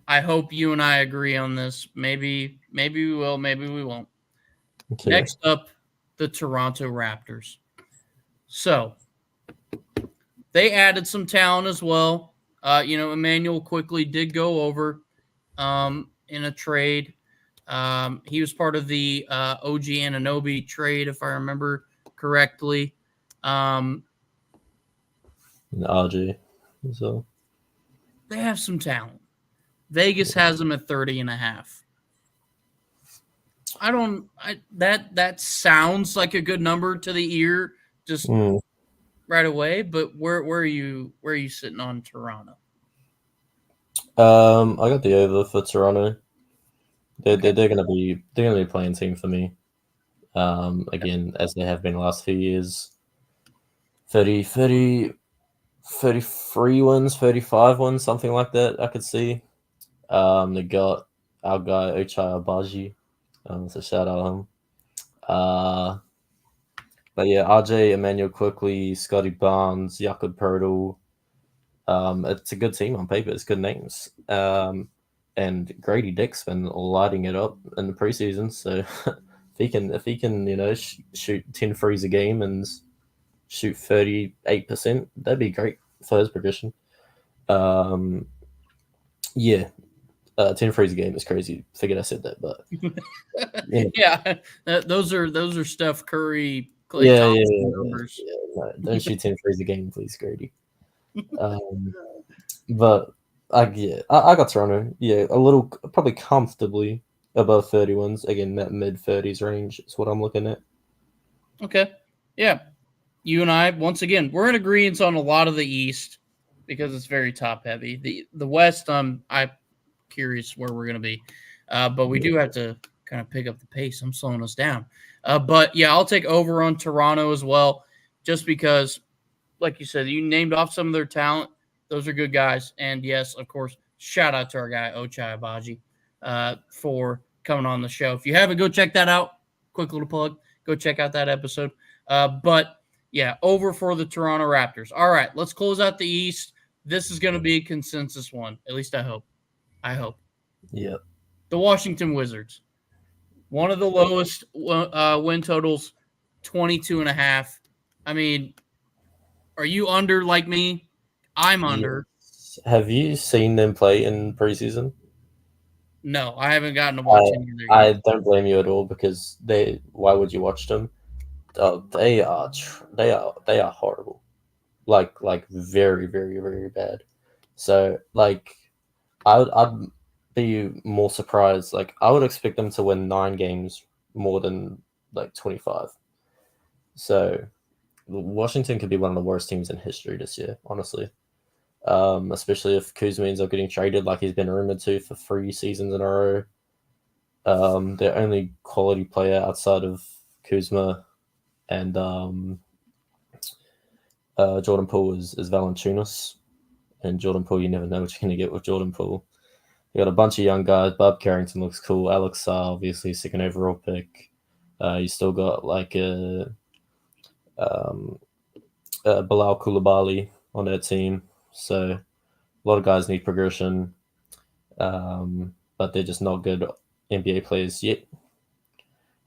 I hope you and I agree on this. Maybe we will, maybe we won't. Okay. Next up, the Toronto Raptors. So they added some talent as well. Emmanuel quickly did go over in a trade. He was part of the OG Anunoby trade, if I remember correctly. RJ. So they have some talent. Vegas has them at 30.5. That sounds like a good number to the ear, just right away. But where are you sitting on Toronto? I got the over for Toronto. They're gonna be playing team for me. Again, as they have been the last few years. 33 wins, 35 wins, something like that. I could see. They got our guy Ochai Abaji. So shout out him. But yeah, RJ, Emmanuel quickly, Scotty Barnes, Jakob Pertl. It's a good team on paper. It's good names. And Grady Dick's been lighting it up in the preseason. So if he can, shoot 10 threes a game and shoot 38%, that'd be great for his progression. 10 threes a game is crazy. Figured I said that, but yeah, those are Steph Curry, Klay Thompson numbers. No, don't shoot 10 threes a game, please, Grady. But I got Toronto. Yeah, a little, probably comfortably above 30 wins. Again, that mid-30s range is what I'm looking at. Okay, yeah. You and I, once again, we're in agreement on a lot of the East because it's very top-heavy. The West, I'm curious where we're going to be. But we do have to kind of pick up the pace. I'm slowing us down. But, yeah, I'll take over on Toronto as well just because, like you said, you named off some of their talent. Those are good guys. And, yes, of course, shout out to our guy, Ochai Abaji, for coming on the show. If you haven't, go check that out. Quick little plug. Go check out that episode. But, yeah, over for the Toronto Raptors. All right, let's close out the East. This is going to be a consensus one. At least I hope. Yep. The Washington Wizards. One of the lowest win totals, 22.5. I mean, are you under like me? I'm under. Yes. Have you seen them play in preseason? No, I haven't gotten to watch any of their games. I don't blame you at all because why would you watch them? They are horrible. Like very, very, very bad. So I'd be more surprised. Like I would expect them to win 9 games more than 25. So Washington could be one of the worst teams in history this year, honestly. Especially if Kuzma ends up getting traded like he's been rumored to for 3 seasons in a row. Their only quality player outside of Kuzma and Jordan Poole is Valanciunas. And Jordan Poole, you never know what you're going to get with Jordan Poole. You got a bunch of young guys. Bob Carrington looks cool. Alex obviously second overall pick. You still got Bilal Coulibaly on that team. So a lot of guys need progression, but they're just not good NBA players yet.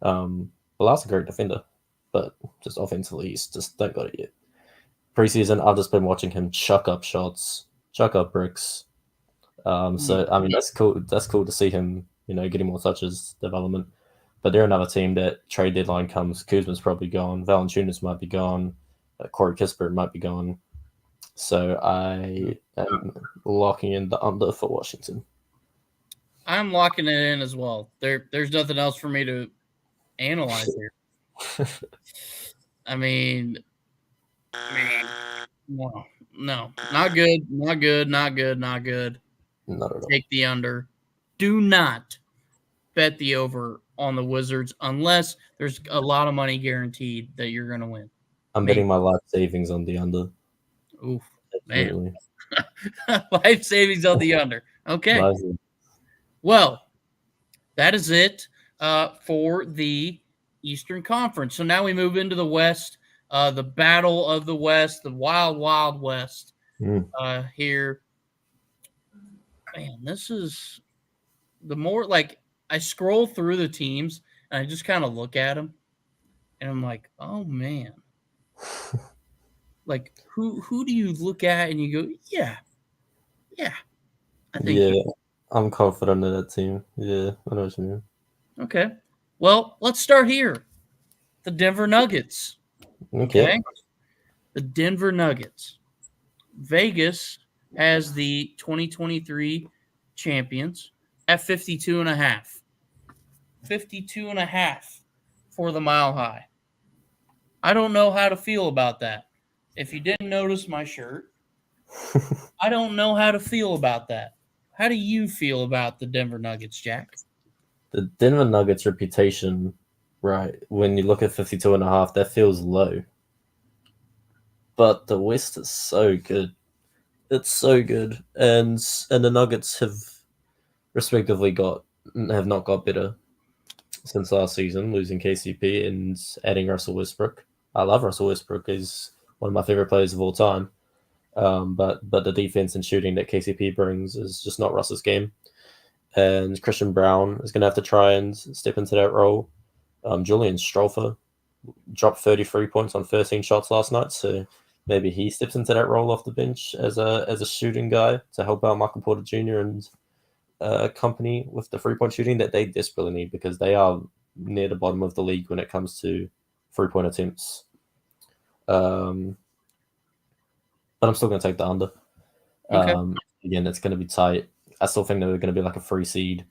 Bilal's a great defender, but just offensively, he's just don't got it yet. Preseason, I've just been watching him chuck up shots, chuck up bricks. So I mean that's cool. That's cool to see him, getting more touches, development. But they're another team that trade deadline comes. Kuzma's probably gone. Valanciunas might be gone. Corey Kispert might be gone. So I am locking in the under for Washington. I'm locking it in as well. There's nothing else for me to analyze here. I mean, Man, no, not good, not good, not good, not good. Not at all. Take the under. Do not bet the over on the Wizards unless there's a lot of money guaranteed that you're going to win. I'm betting my life savings on the under. Oof, Absolutely. man. Life savings on the under. Okay. Well, that is it for the Eastern Conference. So now we move into the West, the battle of the West, the wild, wild West here. Man, this is the more like I scroll through the teams and I just kind of look at them and I'm like, oh man. Like who do you look at and you go, yeah, I think I'm confident in that team. Yeah, I know what you mean. Okay. Well, let's start here. The Denver Nuggets. Okay. The Denver Nuggets. Vegas has the 2023 champions at 52.5. 52.5 for the Mile High. I don't know how to feel about that. If you didn't notice my shirt, I don't know how to feel about that. How do you feel about the Denver Nuggets, Jack? The Denver Nuggets reputation, right, when you look at 52.5, that feels low. But the West is so good. It's so good. And the Nuggets have respectively have not got better since last season, losing KCP and adding Russell Westbrook. I love Russell Westbrook. He's one of my favorite players of all time. But the defense and shooting that KCP brings is just not Russ's game. And Christian Brown is going to have to try and step into that role. Julian Stropher dropped 33 points on 13 shots last night, so maybe he steps into that role off the bench as a shooting guy to help out Michael Porter Jr. and company with the 3-point shooting that they desperately need because they are near the bottom of the league when it comes to 3-point attempts. But I'm still going to take the under. Okay. Again, it's going to be tight. I still think they're going to be like a 3 seed.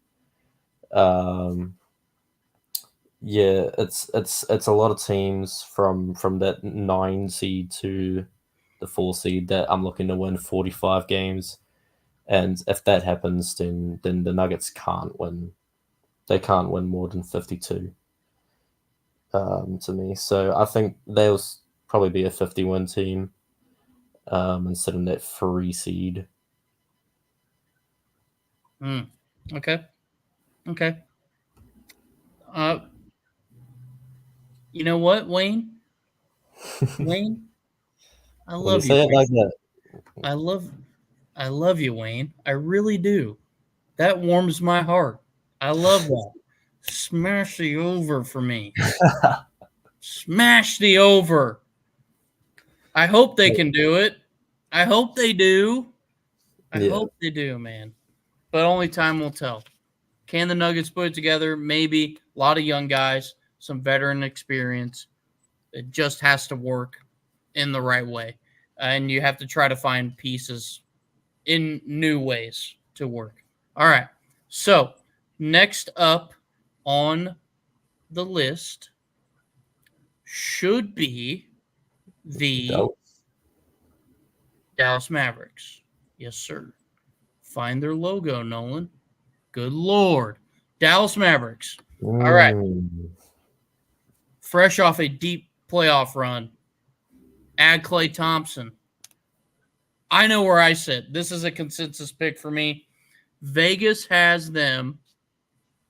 Yeah, it's a lot of teams from that 9 seed to the 4 seed that I'm looking to win 45 games. And if that happens, then the Nuggets can't win. They can't win more than 52. To me, so I think they'll probably be a 50-win team instead of that 3 seed. Okay. You know what, Wayne? I love you. Say it like that. I love you, Wayne. I really do. That warms my heart. I love that. Smash the over for me. Smash the over. I hope they can do it. I hope they do. I hope they do, man. But only time will tell. Can the Nuggets put it together? Maybe. A lot of young guys, some veteran experience. It just has to work in the right way. And you have to try to find pieces in new ways to work. All right. So next up on the list should be the Dallas Mavericks. Yes, sir. Find their logo, Nolan. Good Lord. Dallas Mavericks. All right. Fresh off a deep playoff run. Add Klay Thompson. I know where I sit. This is a consensus pick for me. Vegas has them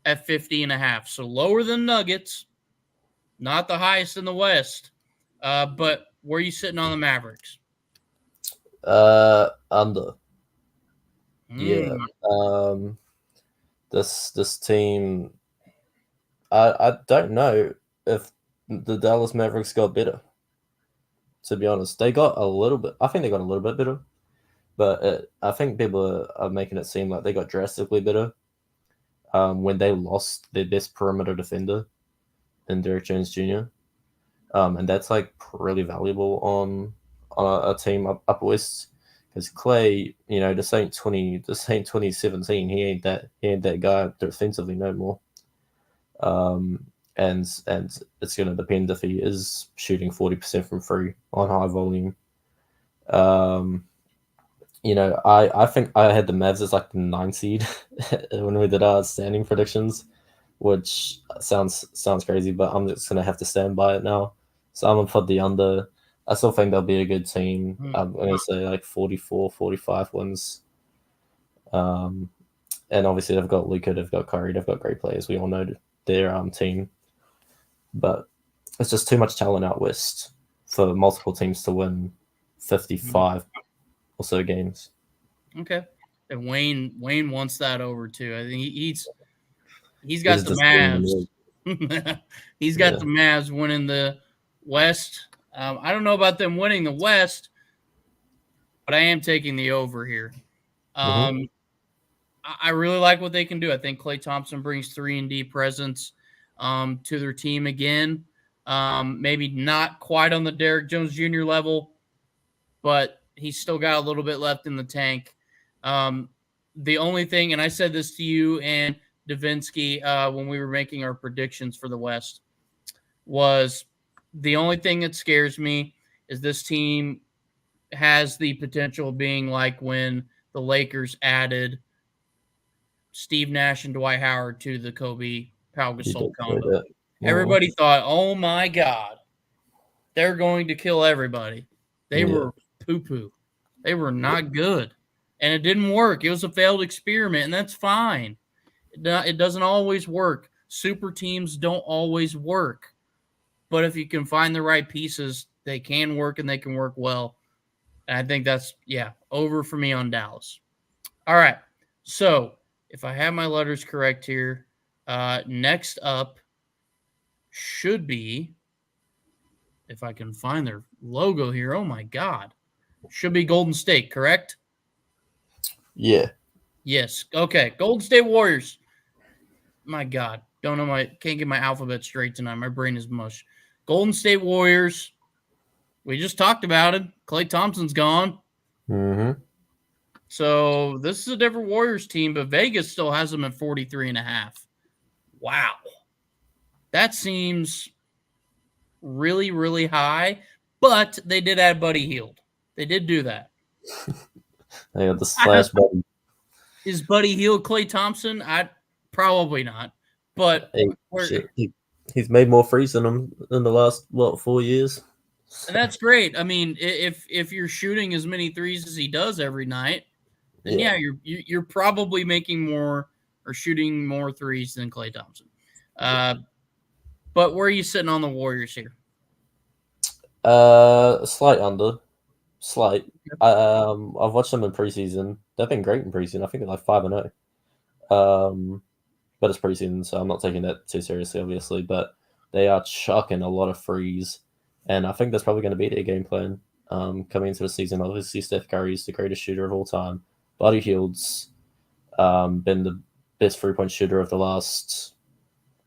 at 50.5. So lower than Nuggets. Not the highest in the West. But where are you sitting on the Mavericks? Under. Yeah. This team, I don't know if the Dallas Mavericks got better. To be honest, they got a little bit. I think they got a little bit better, but I think people are making it seem like they got drastically better when they lost their best perimeter defender in Derrick Jones Jr. And that's like really valuable on a team up west. Because Klay, this ain't 2017. He ain't that guy defensively no more. and it's going to depend if he is shooting 40% from free on high volume. I think I had the Mavs as like the 9 seed when we did our standing predictions, which sounds crazy, but I'm just gonna have to stand by it now. So I'm gonna put the under. I still think they'll be a good team. I'm gonna say like 44, 45 wins. And obviously they've got Luka, they've got Curry, they've got great players. We all know their team, but it's just too much talent out west for multiple teams to win 55 or so games. Okay, and Wayne wants that over too. I think he's got the Mavs. He's got the Mavs winning the West. I don't know about them winning the West, but I am taking the over here. I really like what they can do. I think Klay Thompson brings 3-and-D presence to their team again. Maybe not quite on the Derrick Jones Jr. level, but he's still got a little bit left in the tank. The only thing, and I said this to you and Dovensky when we were making our predictions for the West, was the only thing that scares me is this team has the potential of being like when the Lakers added Steve Nash and Dwight Howard to the Kobe Pau Gasol combo. Everybody thought, oh my God, they're going to kill everybody. They were poo-poo. They were not good. And it didn't work. It was a failed experiment, and that's fine. It doesn't always work. Super teams don't always work. But if you can find the right pieces, they can work, and they can work well. And I think that's, over for me on Dallas. All right. So if I have my letters correct here, next up should be, if I can find their logo here, oh my God, should be Golden State, correct? Yeah. Yes. Okay. Golden State Warriors. My God. Can't get my alphabet straight tonight. My brain is mush. Golden State Warriors. We just talked about it. Klay Thompson's gone. So this is a different Warriors team, but Vegas still has them at 43.5. Wow. That seems really, really high, but they did add Buddy Hield. They did do that. They got the slash Buddy. Is Buddy Hield Klay Thompson? Probably not. But he's made more threes than him in the last 4 years. And that's great. I mean, if you're shooting as many threes as he does every night, then you're probably making more or shooting more threes than Klay Thompson. But where are you sitting on the Warriors here? Slight under. Slight. I've watched them in preseason. They've been great in preseason. I think they're like 5-0. But it's preseason, so I'm not taking that too seriously, obviously. But they are chucking a lot of threes, and I think that's probably going to be their game plan coming into the season. Obviously, Steph Curry is the greatest shooter of all time. Buddy Hield's been the best 3-point shooter of the last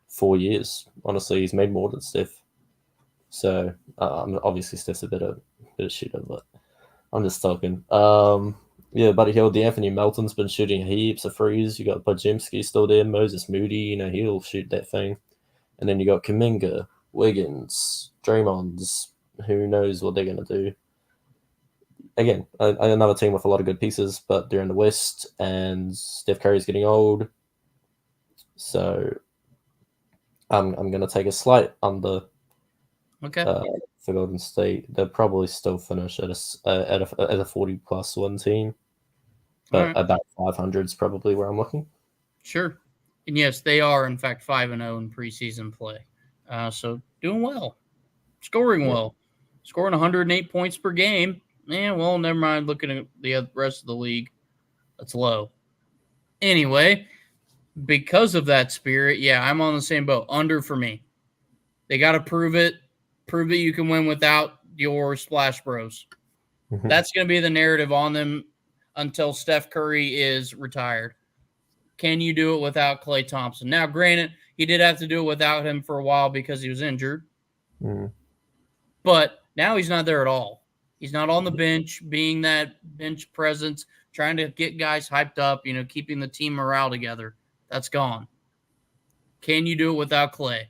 4 years. Honestly, he's made more than Steph. So obviously Steph's a bit of shooter, but I'm just talking. Buddy Hield, Anthony Melton's been shooting heaps of threes. You got Podziemski still there, Moses Moody, he'll shoot that thing. And then you got Kuminga, Wiggins, Draymond's. Who knows what they're going to do? Again, another team with a lot of good pieces, but they're in the West, and Steph Curry's getting old. So I'm going to take a slight under. Okay. For Golden State, they'll probably still finish at a 40+ win team, but about 500 is probably where I'm looking. Sure, and yes, they are in fact 5-0 in preseason play, so doing well, scoring well, scoring 108 points per game. Well, never mind. Looking at the rest of the league, that's low. Anyway, because of that spirit, I'm on the same boat. Under for me. They got to prove it. Prove that you can win without your Splash Bros. That's going to be the narrative on them until Steph Curry is retired. Can you do it without Klay Thompson? Now, granted, he did have to do it without him for a while because he was injured. But now he's not there at all. He's not on the bench, being that bench presence, trying to get guys hyped up, keeping the team morale together. That's gone. Can you do it without Klay?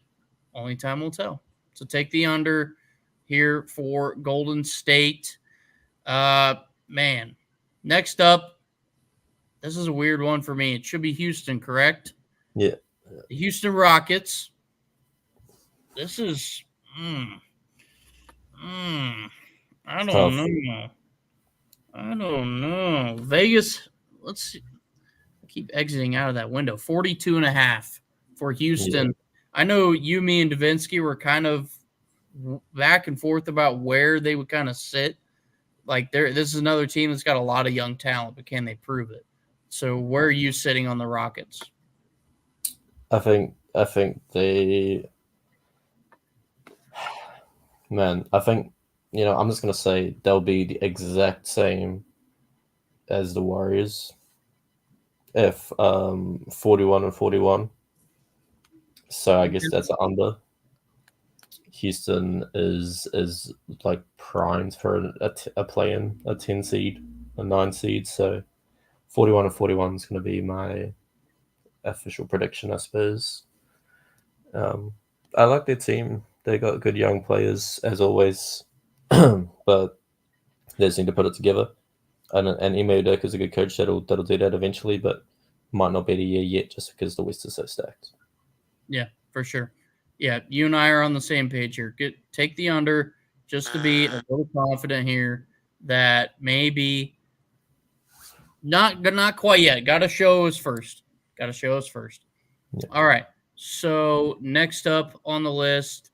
Only time will tell. So take the under here for Golden State. Man, next up, this is a weird one for me. It should be Houston, correct? Yeah. The Houston Rockets. This is, I don't Tough. know. I don't know. Vegas, let's see. I keep exiting out of that window. 42.5 for Houston. Yeah. I know you, me, and Dovensky were kind of back and forth about where they would kind of sit. Like, this is another team that's got a lot of young talent, but can they prove it? So where are you sitting on the Rockets? I think they, man, I think, I'm just going to say they'll be the exact same as the Warriors if 41 and 41. So I guess that's an under. Houston is like primed for a play-in, a 10 seed, a 9 seed. So 41 and 41 is going to be my official prediction, I suppose. I like their team. They got good young players, as always, but they just need to put it together. And Ime Udoka is a good coach that'll do that eventually, but might not be the year yet just because the West is so stacked. Yeah, for sure. Yeah, you and I are on the same page here. Take the under just to be a little confident here that maybe not quite yet. Got to show us first. Yeah. All right. So next up on the list,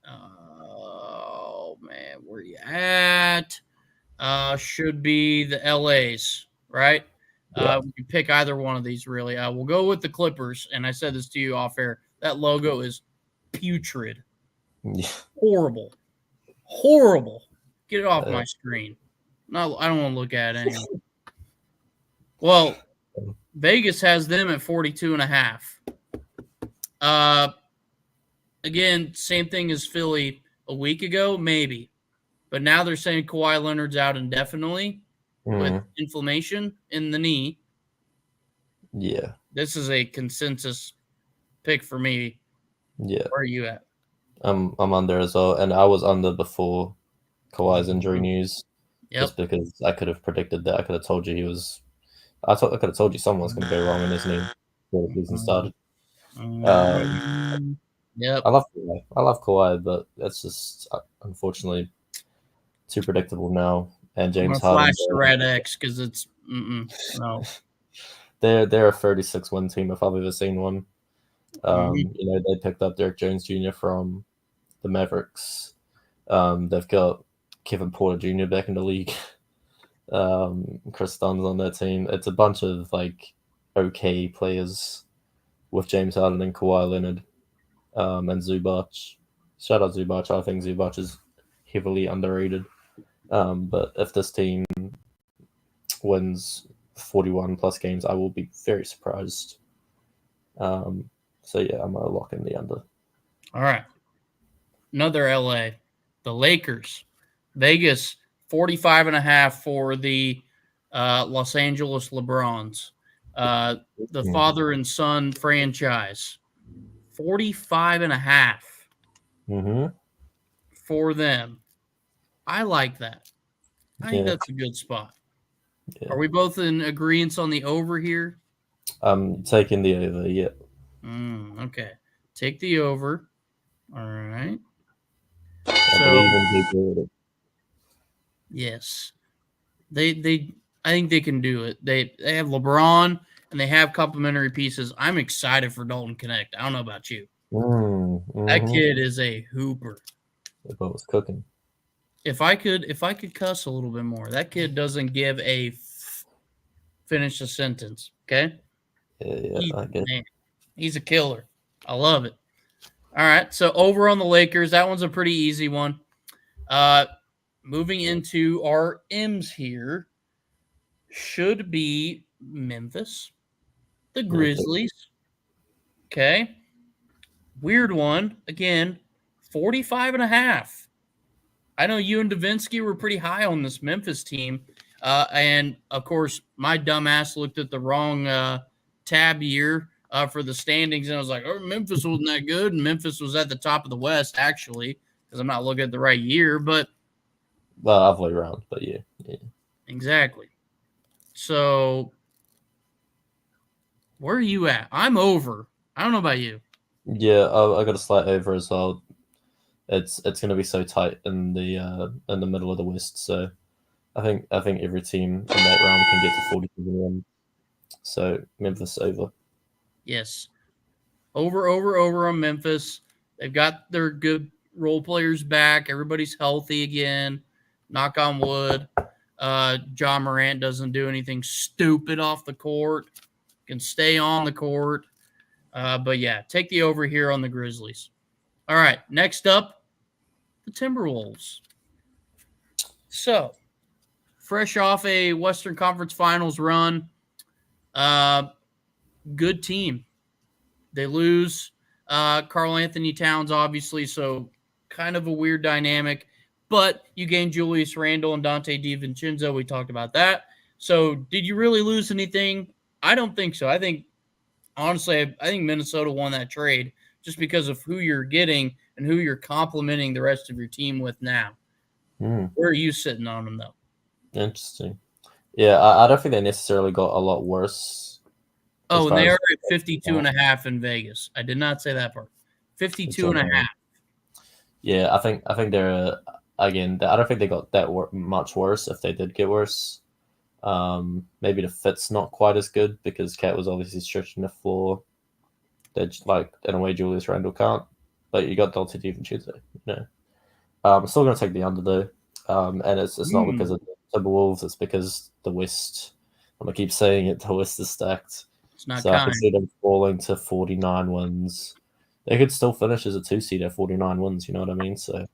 oh man, where you at? Should be the LAs, right? Yeah. We can pick either one of these, really. We'll go with the Clippers, and I said this to you off air. That logo is putrid. Yeah. Horrible. Get it off my screen. No, I don't want to look at it anymore. Well, Vegas has them at 42.5. Again, same thing as Philly a week ago, maybe. But now they're saying Kawhi Leonard's out indefinitely with inflammation in the knee. Yeah. This is a consensus pick for me. Yeah. Where are you at? I'm under as well, and I was under before Kawhi's injury news. Yep. Just because I could have predicted that. I could have told you he was. I could have told you something was going to go wrong in his knee before the season started. Yep. I love Kawhi, but that's just unfortunately too predictable now. And James Harden. Flash the red X because it's no. They're a 36-win team if I've ever seen one. They picked up Derek Jones Jr. from the Mavericks. They've got Kevin Porter Jr. back in the league. Chris Dunn's on their team. It's a bunch of like okay players with James Harden and Kawhi Leonard and Zubac. Shout out Zubac. I think Zubac is heavily underrated. But if this team wins 41 plus games, I will be very surprised. So yeah, I'm gonna lock in the under. All right. Another LA. The Lakers. Vegas, 45.5 for the Los Angeles LeBrons. The father and son franchise. 45.5 for them. I like that. I think that's a good spot. Yeah. Are we both in agreement on the over here? I'm taking the over, yeah. Okay. Take the over. All right. Yes. I think they can do it. They have LeBron and they have complementary pieces. I'm excited for Dalton Connect. I don't know about you. That kid is a hooper. The boat was cooking. If I could cuss a little bit more, that kid doesn't give a finish a sentence. Okay. Yeah, he's a killer. I love it. All right. So over on the Lakers, that one's a pretty easy one. Moving into our M's here should be Memphis, the Grizzlies. Okay. Weird one. Again, 45.5. I know you and Dovensky were pretty high on this Memphis team. And, of course, my dumbass looked at the wrong tab year for the standings, and I was like, oh, Memphis wasn't that good, and Memphis was at the top of the West, actually, because I'm not looking at the right year, but well, other way around, but yeah. Exactly. So, where are you at? I'm over. I don't know about you. Yeah, I got a slight over as well. It's going to be so tight in the middle of the West, so I think every team in that round can get to 47. So Memphis over. Yes. Over on Memphis. They've got their good role players back. Everybody's healthy again. Knock on wood. John Morant doesn't do anything stupid off the court. Can stay on the court. But yeah, take the over here on the Grizzlies. All right, next up, the Timberwolves. So, fresh off a Western Conference Finals run, good team. They lose Karl Anthony Towns, obviously, so kind of a weird dynamic. But you gained Julius Randle and Dante DiVincenzo. We talked about that. So did you really lose anything? I don't think so. I think, honestly, I think Minnesota won that trade just because of who you're getting and who you're complementing the rest of your team with now. Where are you sitting on them, though? Interesting. Yeah, I don't think they necessarily got a lot worse. Oh, and they are at 52.5 in Vegas. I did not say that part. 52.5. Yeah, I think they're again. I don't think they got that much worse. If they did get worse, maybe the fit's not quite as good because Cat was obviously stretching the floor. That like in a way Julius Randle can't, but you got Dante DiVincenzo. You know, I'm still gonna take the under though, and it's not because of the Timberwolves. It's because the West. I'm gonna keep saying it. The West is stacked. It's not so kind. I can see them falling to 49 wins. They could still finish as a 2-seed at 49 wins. You know what I mean? So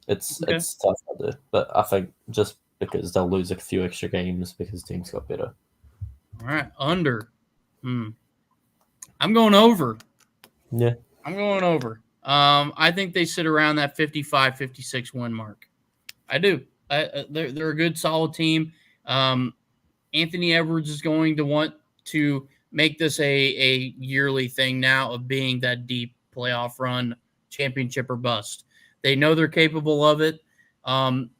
it's tough to do, but I think just because they'll lose a few extra games because teams got better. All right, under. I'm going over. Yeah, I'm going over. I think they sit around that 55, 56 win mark. I do. They're a good, solid team. Anthony Edwards is going to want to make this a yearly thing now of being that deep playoff run, championship or bust. They know they're capable of it. In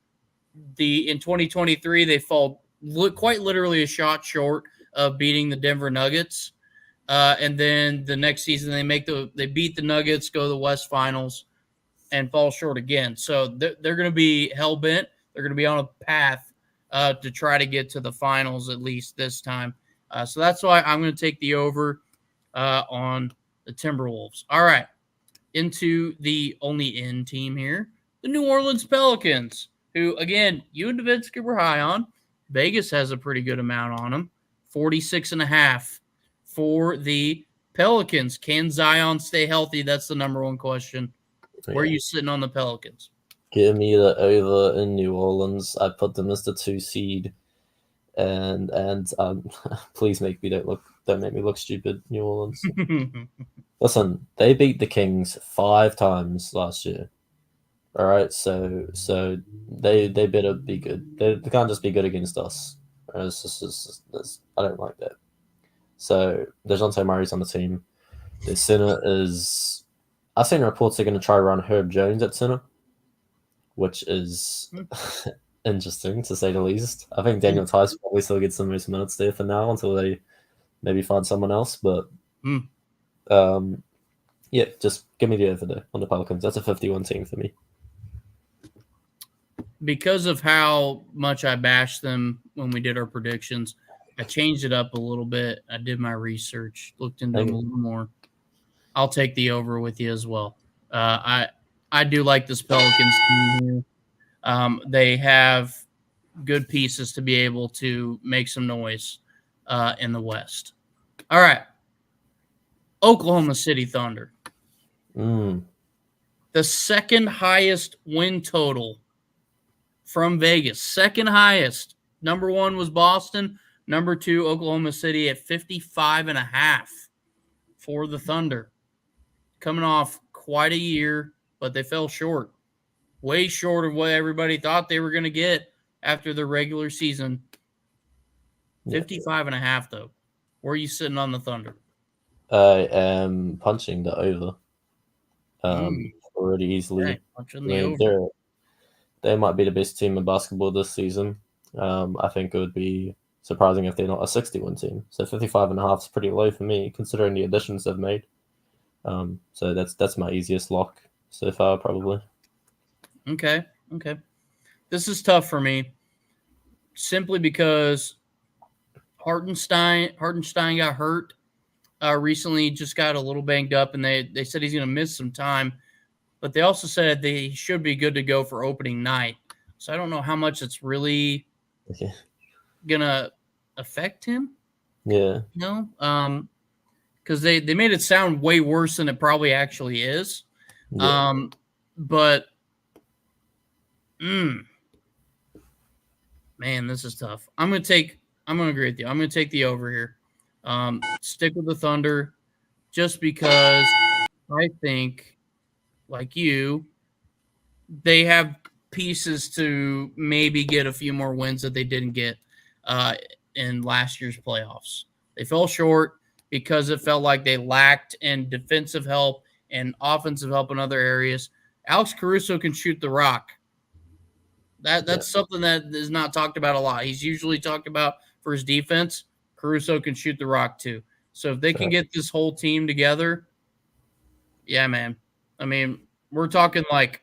2023, they fall quite literally a shot short of beating the Denver Nuggets. And then the next season they beat the Nuggets, go to the West Finals, and fall short again. So they're going to be hell bent. They're going to be on a path to try to get to the finals at least this time. So that's why I'm going to take the over on the Timberwolves. All right, into the only in team here, the New Orleans Pelicans, who, again, you and Dovensky were high on. Vegas has a pretty good amount on them, 46.5 for the Pelicans. Can Zion stay healthy? That's the number one question. Where are you sitting on the Pelicans? Give me the over in New Orleans. I put them as the 2-seed, and please don't make me look stupid, New Orleans. Listen, they beat the Kings 5 times last year. All right, so they better be good. They can't just be good against us. I don't like that. So DeJounte Murray's on the team. The center is. I've seen reports they're going to try to run Herb Jones at center, which is interesting to say the least. I think Daniel Tice probably still gets the most minutes there for now until they maybe find someone else. But yeah, just give me the over there on the Pelicans. That's a 51 team for me. Because of how much I bashed them when we did our predictions, I changed it up a little bit. I did my research, looked into them a little more. I'll take the over with you as well. I do like this Pelicans team here. They have good pieces to be able to make some noise in the West. All right. Oklahoma City Thunder. The second highest win total from Vegas. Second highest. Number 1 was Boston. Number 2, Oklahoma City at 55.5 for the Thunder. Coming off quite a year, but they fell short. Way short of what everybody thought they were going to get after the regular season. 55.5, though. Where are you sitting on the Thunder? I am punching the over Mm, already easily. okay, punching I the mean, over. they might be the best team in basketball this season. I think it would be surprising if they're not a 60-win team. So 55.5 is pretty low for me, considering the additions they've made. So that's my easiest lock so far, probably. Okay, okay. This is tough for me simply because Hartenstein got hurt recently, just got a little banged up, and they said he's going to miss some time. But they also said they should be good to go for opening night. So I don't know how much it's really Okay. gonna affect him. Yeah. You know, because they made it sound way worse than it probably actually is. Yeah. But man, this is tough. I'm gonna agree with you. I'm gonna take the over here. Stick with the Thunder, just because I think, like you, they have pieces to maybe get a few more wins that they didn't get uh, in last year's playoffs. They fell short because it felt like they lacked in defensive help and offensive help in other areas. Alex Caruso can shoot the rock. That's something that is not talked about a lot. He's usually talked about for his defense. Caruso can shoot the rock too. So if they can get this whole team together, yeah, man. I mean, we're talking like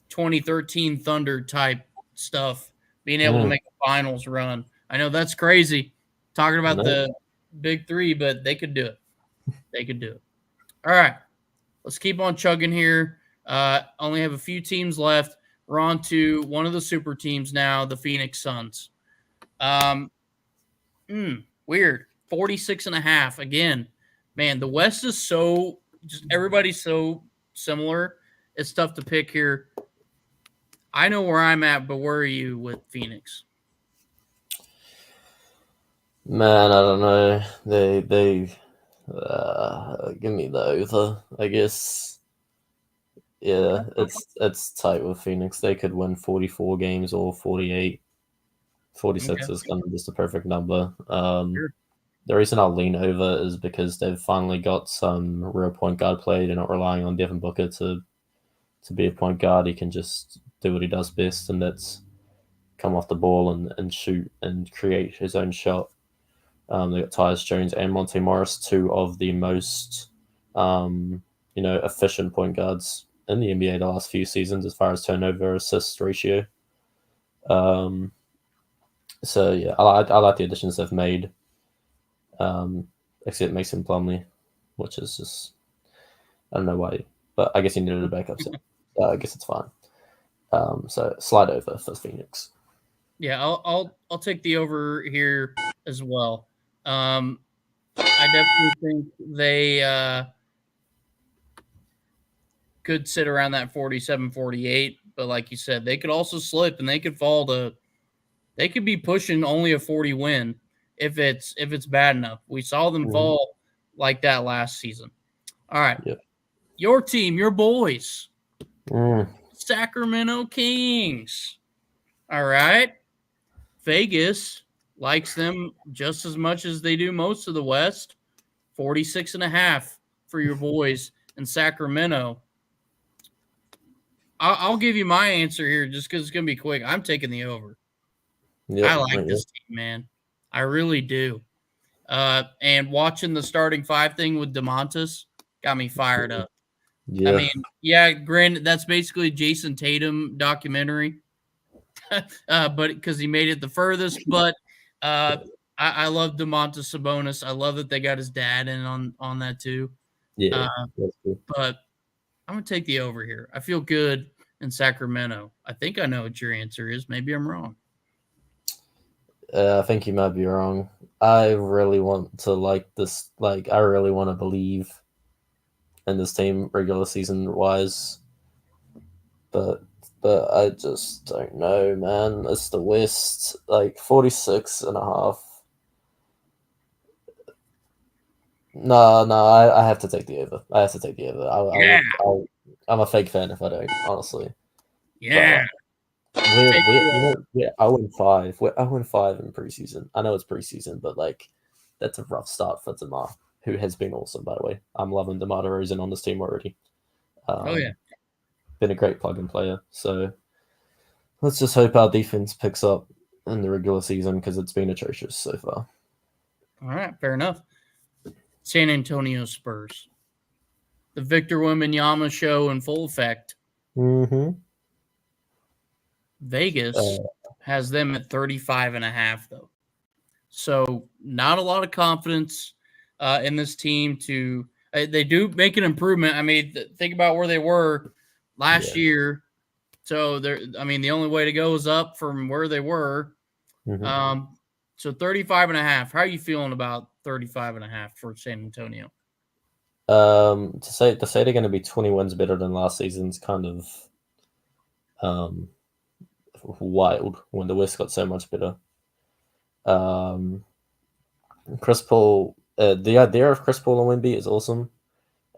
2013 Thunder type stuff, being able to make a finals run. I know that's crazy talking about No. the big three, but they could do it. They could do it. All right. Let's keep on chugging here. Only have a few teams left. We're on to one of the super teams now, the Phoenix Suns. Um, Weird. 46.5. Again, man, the West is so just everybody's so similar. It's tough to pick here. I know where I'm at, but where are you with Phoenix? Man, I don't know. They give me the over, I guess. Yeah, it's tight with Phoenix. They could win 44 games or 48. 46 Okay. is kind of just a perfect number. Sure. The reason I'll lean over is because they've finally got some real point guard play. They're not relying on Devin Booker to be a point guard. He can just do what he does best, and that's come off the ball and shoot and create his own shot. They got Tyus Jones and Monte Morris, two of the most efficient point guards in the NBA the last few seasons as far as turnover assist ratio. So yeah, I like the additions they've made. Except Mason Plumlee, which is just I don't know why, but I guess he needed a backup. So I guess it's fine. So slide over for Phoenix. Yeah, I'll take the over here as well. I definitely think they could sit around that 47, 48, but like you said, they could also slip and they could fall to they could be pushing only a 40 win if it's bad enough. We saw them fall like that last season. All right. Yep. Your team, your boys. Mm. Sacramento Kings. All right. Vegas likes them just as much as they do most of the West. 46.5 for your boys in Sacramento. I'll give you my answer here just because it's going to be quick. I'm taking the over. Yep. I like this team, man. I really do. And watching the starting five thing with DeMontis got me fired up. Yeah. I mean, yeah, granted, that's basically Jason Tatum documentary, but because he made it the furthest. But I love DeMontis Sabonis. I love that they got his dad in on that too. Yeah. That's cool. But I'm gonna take the over here. I feel good in Sacramento. I think I know what your answer is. Maybe I'm wrong. I think you might be wrong. I really want to like this. Like, I really want to believe in this team regular season wise, but I just don't know, man. It's the West, like 46.5. No, I have to take the over. I have to take the over. Yeah. I'm a fake fan if I don't, honestly. Yeah. We're 0-5. We're 0-5 in preseason. I know it's preseason, but like that's a rough start for Demar. who has been awesome, by the way. I'm loving DeMar DeRozan on this team already. Oh yeah. Been a great plug-in player. So let's just hope our defense picks up in the regular season because it's been atrocious so far. All right, fair enough. San Antonio Spurs. The Victor Wembanyama show in full effect. Mm-hmm. Vegas has them at 35.5, though. So not a lot of confidence in this team to they do make an improvement. I mean, think about where they were last year. So the only way to go is up from where they were. Mm-hmm. So 35.5. How are you feeling about 35.5 for San Antonio? To say they're going to be 20 wins better than last season's kind of wild when the West got so much better. Chris Paul, the idea of Chris Paul and Wemby is awesome,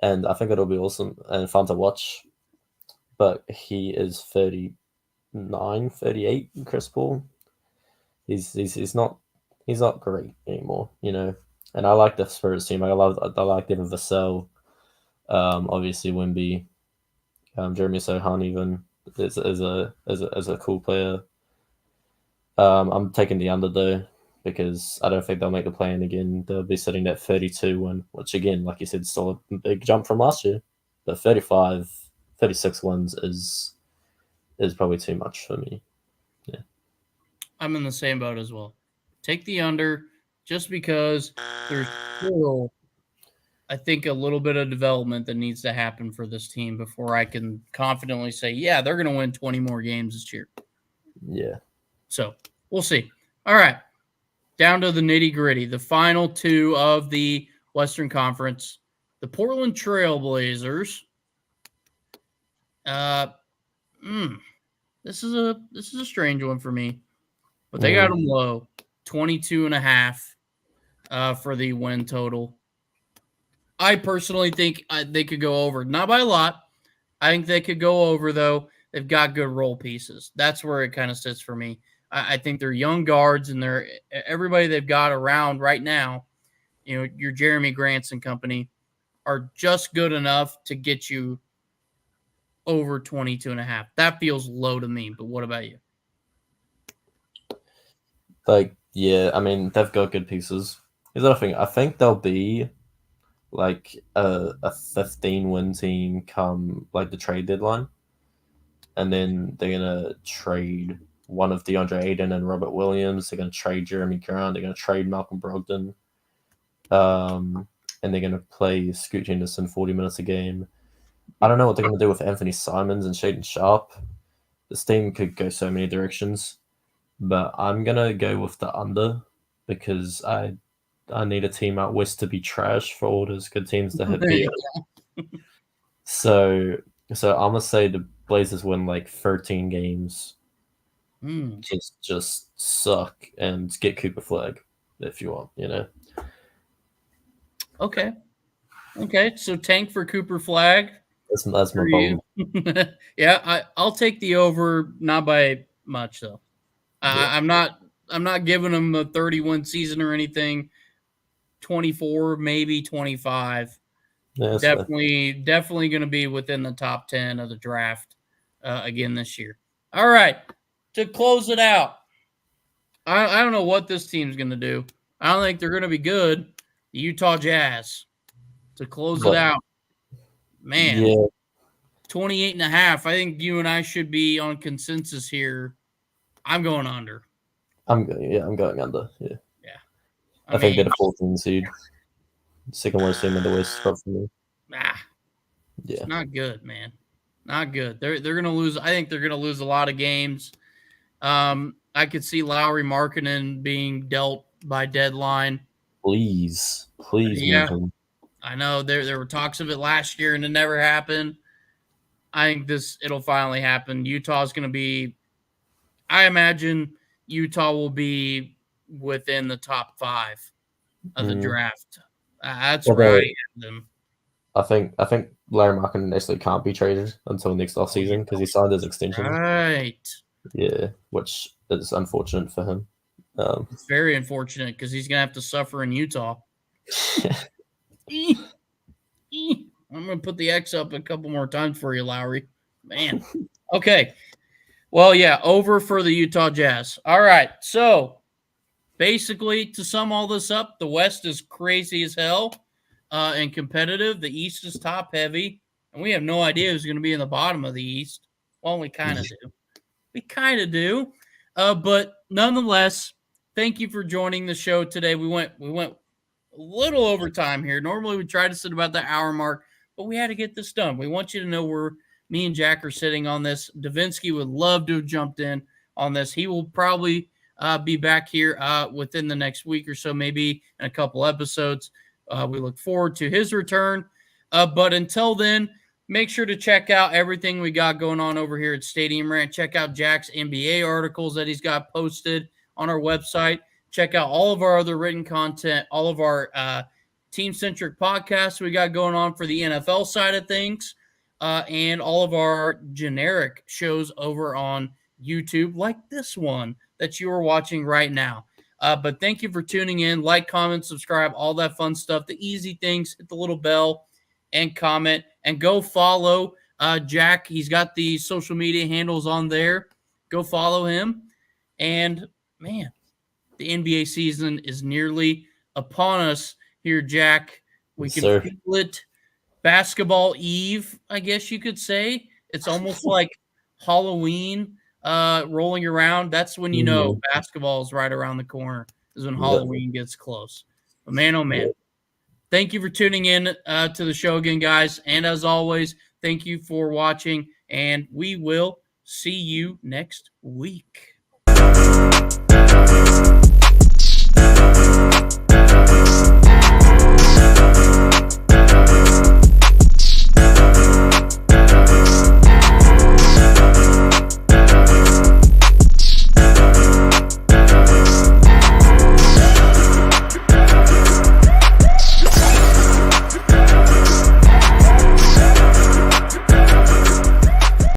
and I think it'll be awesome and fun to watch. But he is 39, 38, Chris Paul. He's not great anymore, you know. And I like the Spurs team. I like Devin Vassell. Obviously Wemby, Jeremy Sohan even is a cool player. I'm taking the under though because I don't think they'll make the play-in again. They'll be sitting at 32 win, which again, like you said, still a big jump from last year. But 36 wins is probably too much for me. Yeah. I'm in the same boat as well. Take the under just because there's still, I think, a little bit of development that needs to happen for this team before I can confidently say, yeah, they're going to win 20 more games this year. Yeah. So we'll see. All right. Down to the nitty-gritty. The final two of the Western Conference. The Portland Trailblazers. This is a strange one for me. But they got them low. 22.5 for the win total. I personally think they could go over. Not by a lot. I think they could go over, though. They've got good role pieces. That's where it kind of sits for me. I think they're young guards, and they're everybody they've got around right now, you know, your Jeremy Grants and company, are just good enough to get you over 22.5. That feels low to me, but what about you? Like, yeah, I mean, they've got good pieces. Here's the other thing. I think they'll be like a 15-win team come like the trade deadline. And then they're going to trade one of DeAndre Ayton and Robert Williams. They're going to trade Jeremy Grant. They're going to trade Malcolm Brogdon. And they're going to play Scoot Henderson 40 minutes a game. I don't know what they're going to do with Anthony Simons and Shaden Sharp. This team could go so many directions. But I'm going to go with the under because I need a team out west to be trash for all those good teams to hit beer. So I'm going to say the Blazers win like 13 games. Just suck and get Cooper Flag if you want, you know. Okay. So tank for Cooper Flag. That's my bold. Yeah, I'll take the over, not by much though. Yeah. I'm not giving them a 31 season or anything. 24, maybe 25. Yeah, definitely going to be within the top 10 of the draft again this year. All right, to close it out, I don't know what this team's going to do. I don't think they're going to be good. The Utah Jazz to close it out. Man, yeah. 28.5. I think you and I should be on consensus here. I'm going under. I'm going under. Yeah. I think they're the 14th seed. Second worst team in the West, probably. Yeah. It's not good, man. Not good. They're gonna lose. I think they're gonna lose a lot of games. I could see Lowry Markkanen being dealt by deadline. Please move him. I know there were talks of it last year and it never happened. I think it'll finally happen. Utah's gonna be. I imagine Utah will be within the top 5 of the draft. That's where I have them. I think Larry Markkanen actually can't be traded until next offseason because he signed his extension. Right. Yeah, which is unfortunate for him. It's very unfortunate because he's going to have to suffer in Utah. I'm going to put the X up a couple more times for you, Lowry. Man. Okay. Well, yeah, over for the Utah Jazz. All right. So, basically, to sum all this up, the West is crazy as hell and competitive. The East is top heavy, and we have no idea who's going to be in the bottom of the East. Well, we kind of do. We kind of do. But nonetheless, thank you for joining the show today. We went a little over time here. Normally, we try to sit about the hour mark, but we had to get this done. We want you to know where me and Jack are sitting on this. Dovensky would love to have jumped in on this. He will probably be back here within the next week or so, maybe in a couple episodes. We look forward to his return. But until then, make sure to check out everything we got going on over here at Stadium Rant. Check out Jack's NBA articles that he's got posted on our website. Check out all of our other written content, all of our team-centric podcasts we got going on for the NFL side of things, and all of our generic shows over on YouTube, like this one that you are watching right now. But thank you for tuning in. Like, comment, subscribe, all that fun stuff. The easy things, hit the little bell and comment. And go follow Jack. He's got the social media handles on there. Go follow him. And, man, the NBA season is nearly upon us here, Jack. We can feel it. Basketball Eve, I guess you could say. It's almost like Halloween rolling around. That's when you know basketball is right around the corner, is when Halloween gets close. But, man, oh, man. Thank you for tuning in to the show again, guys. And as always, thank you for watching, and we will see you next week.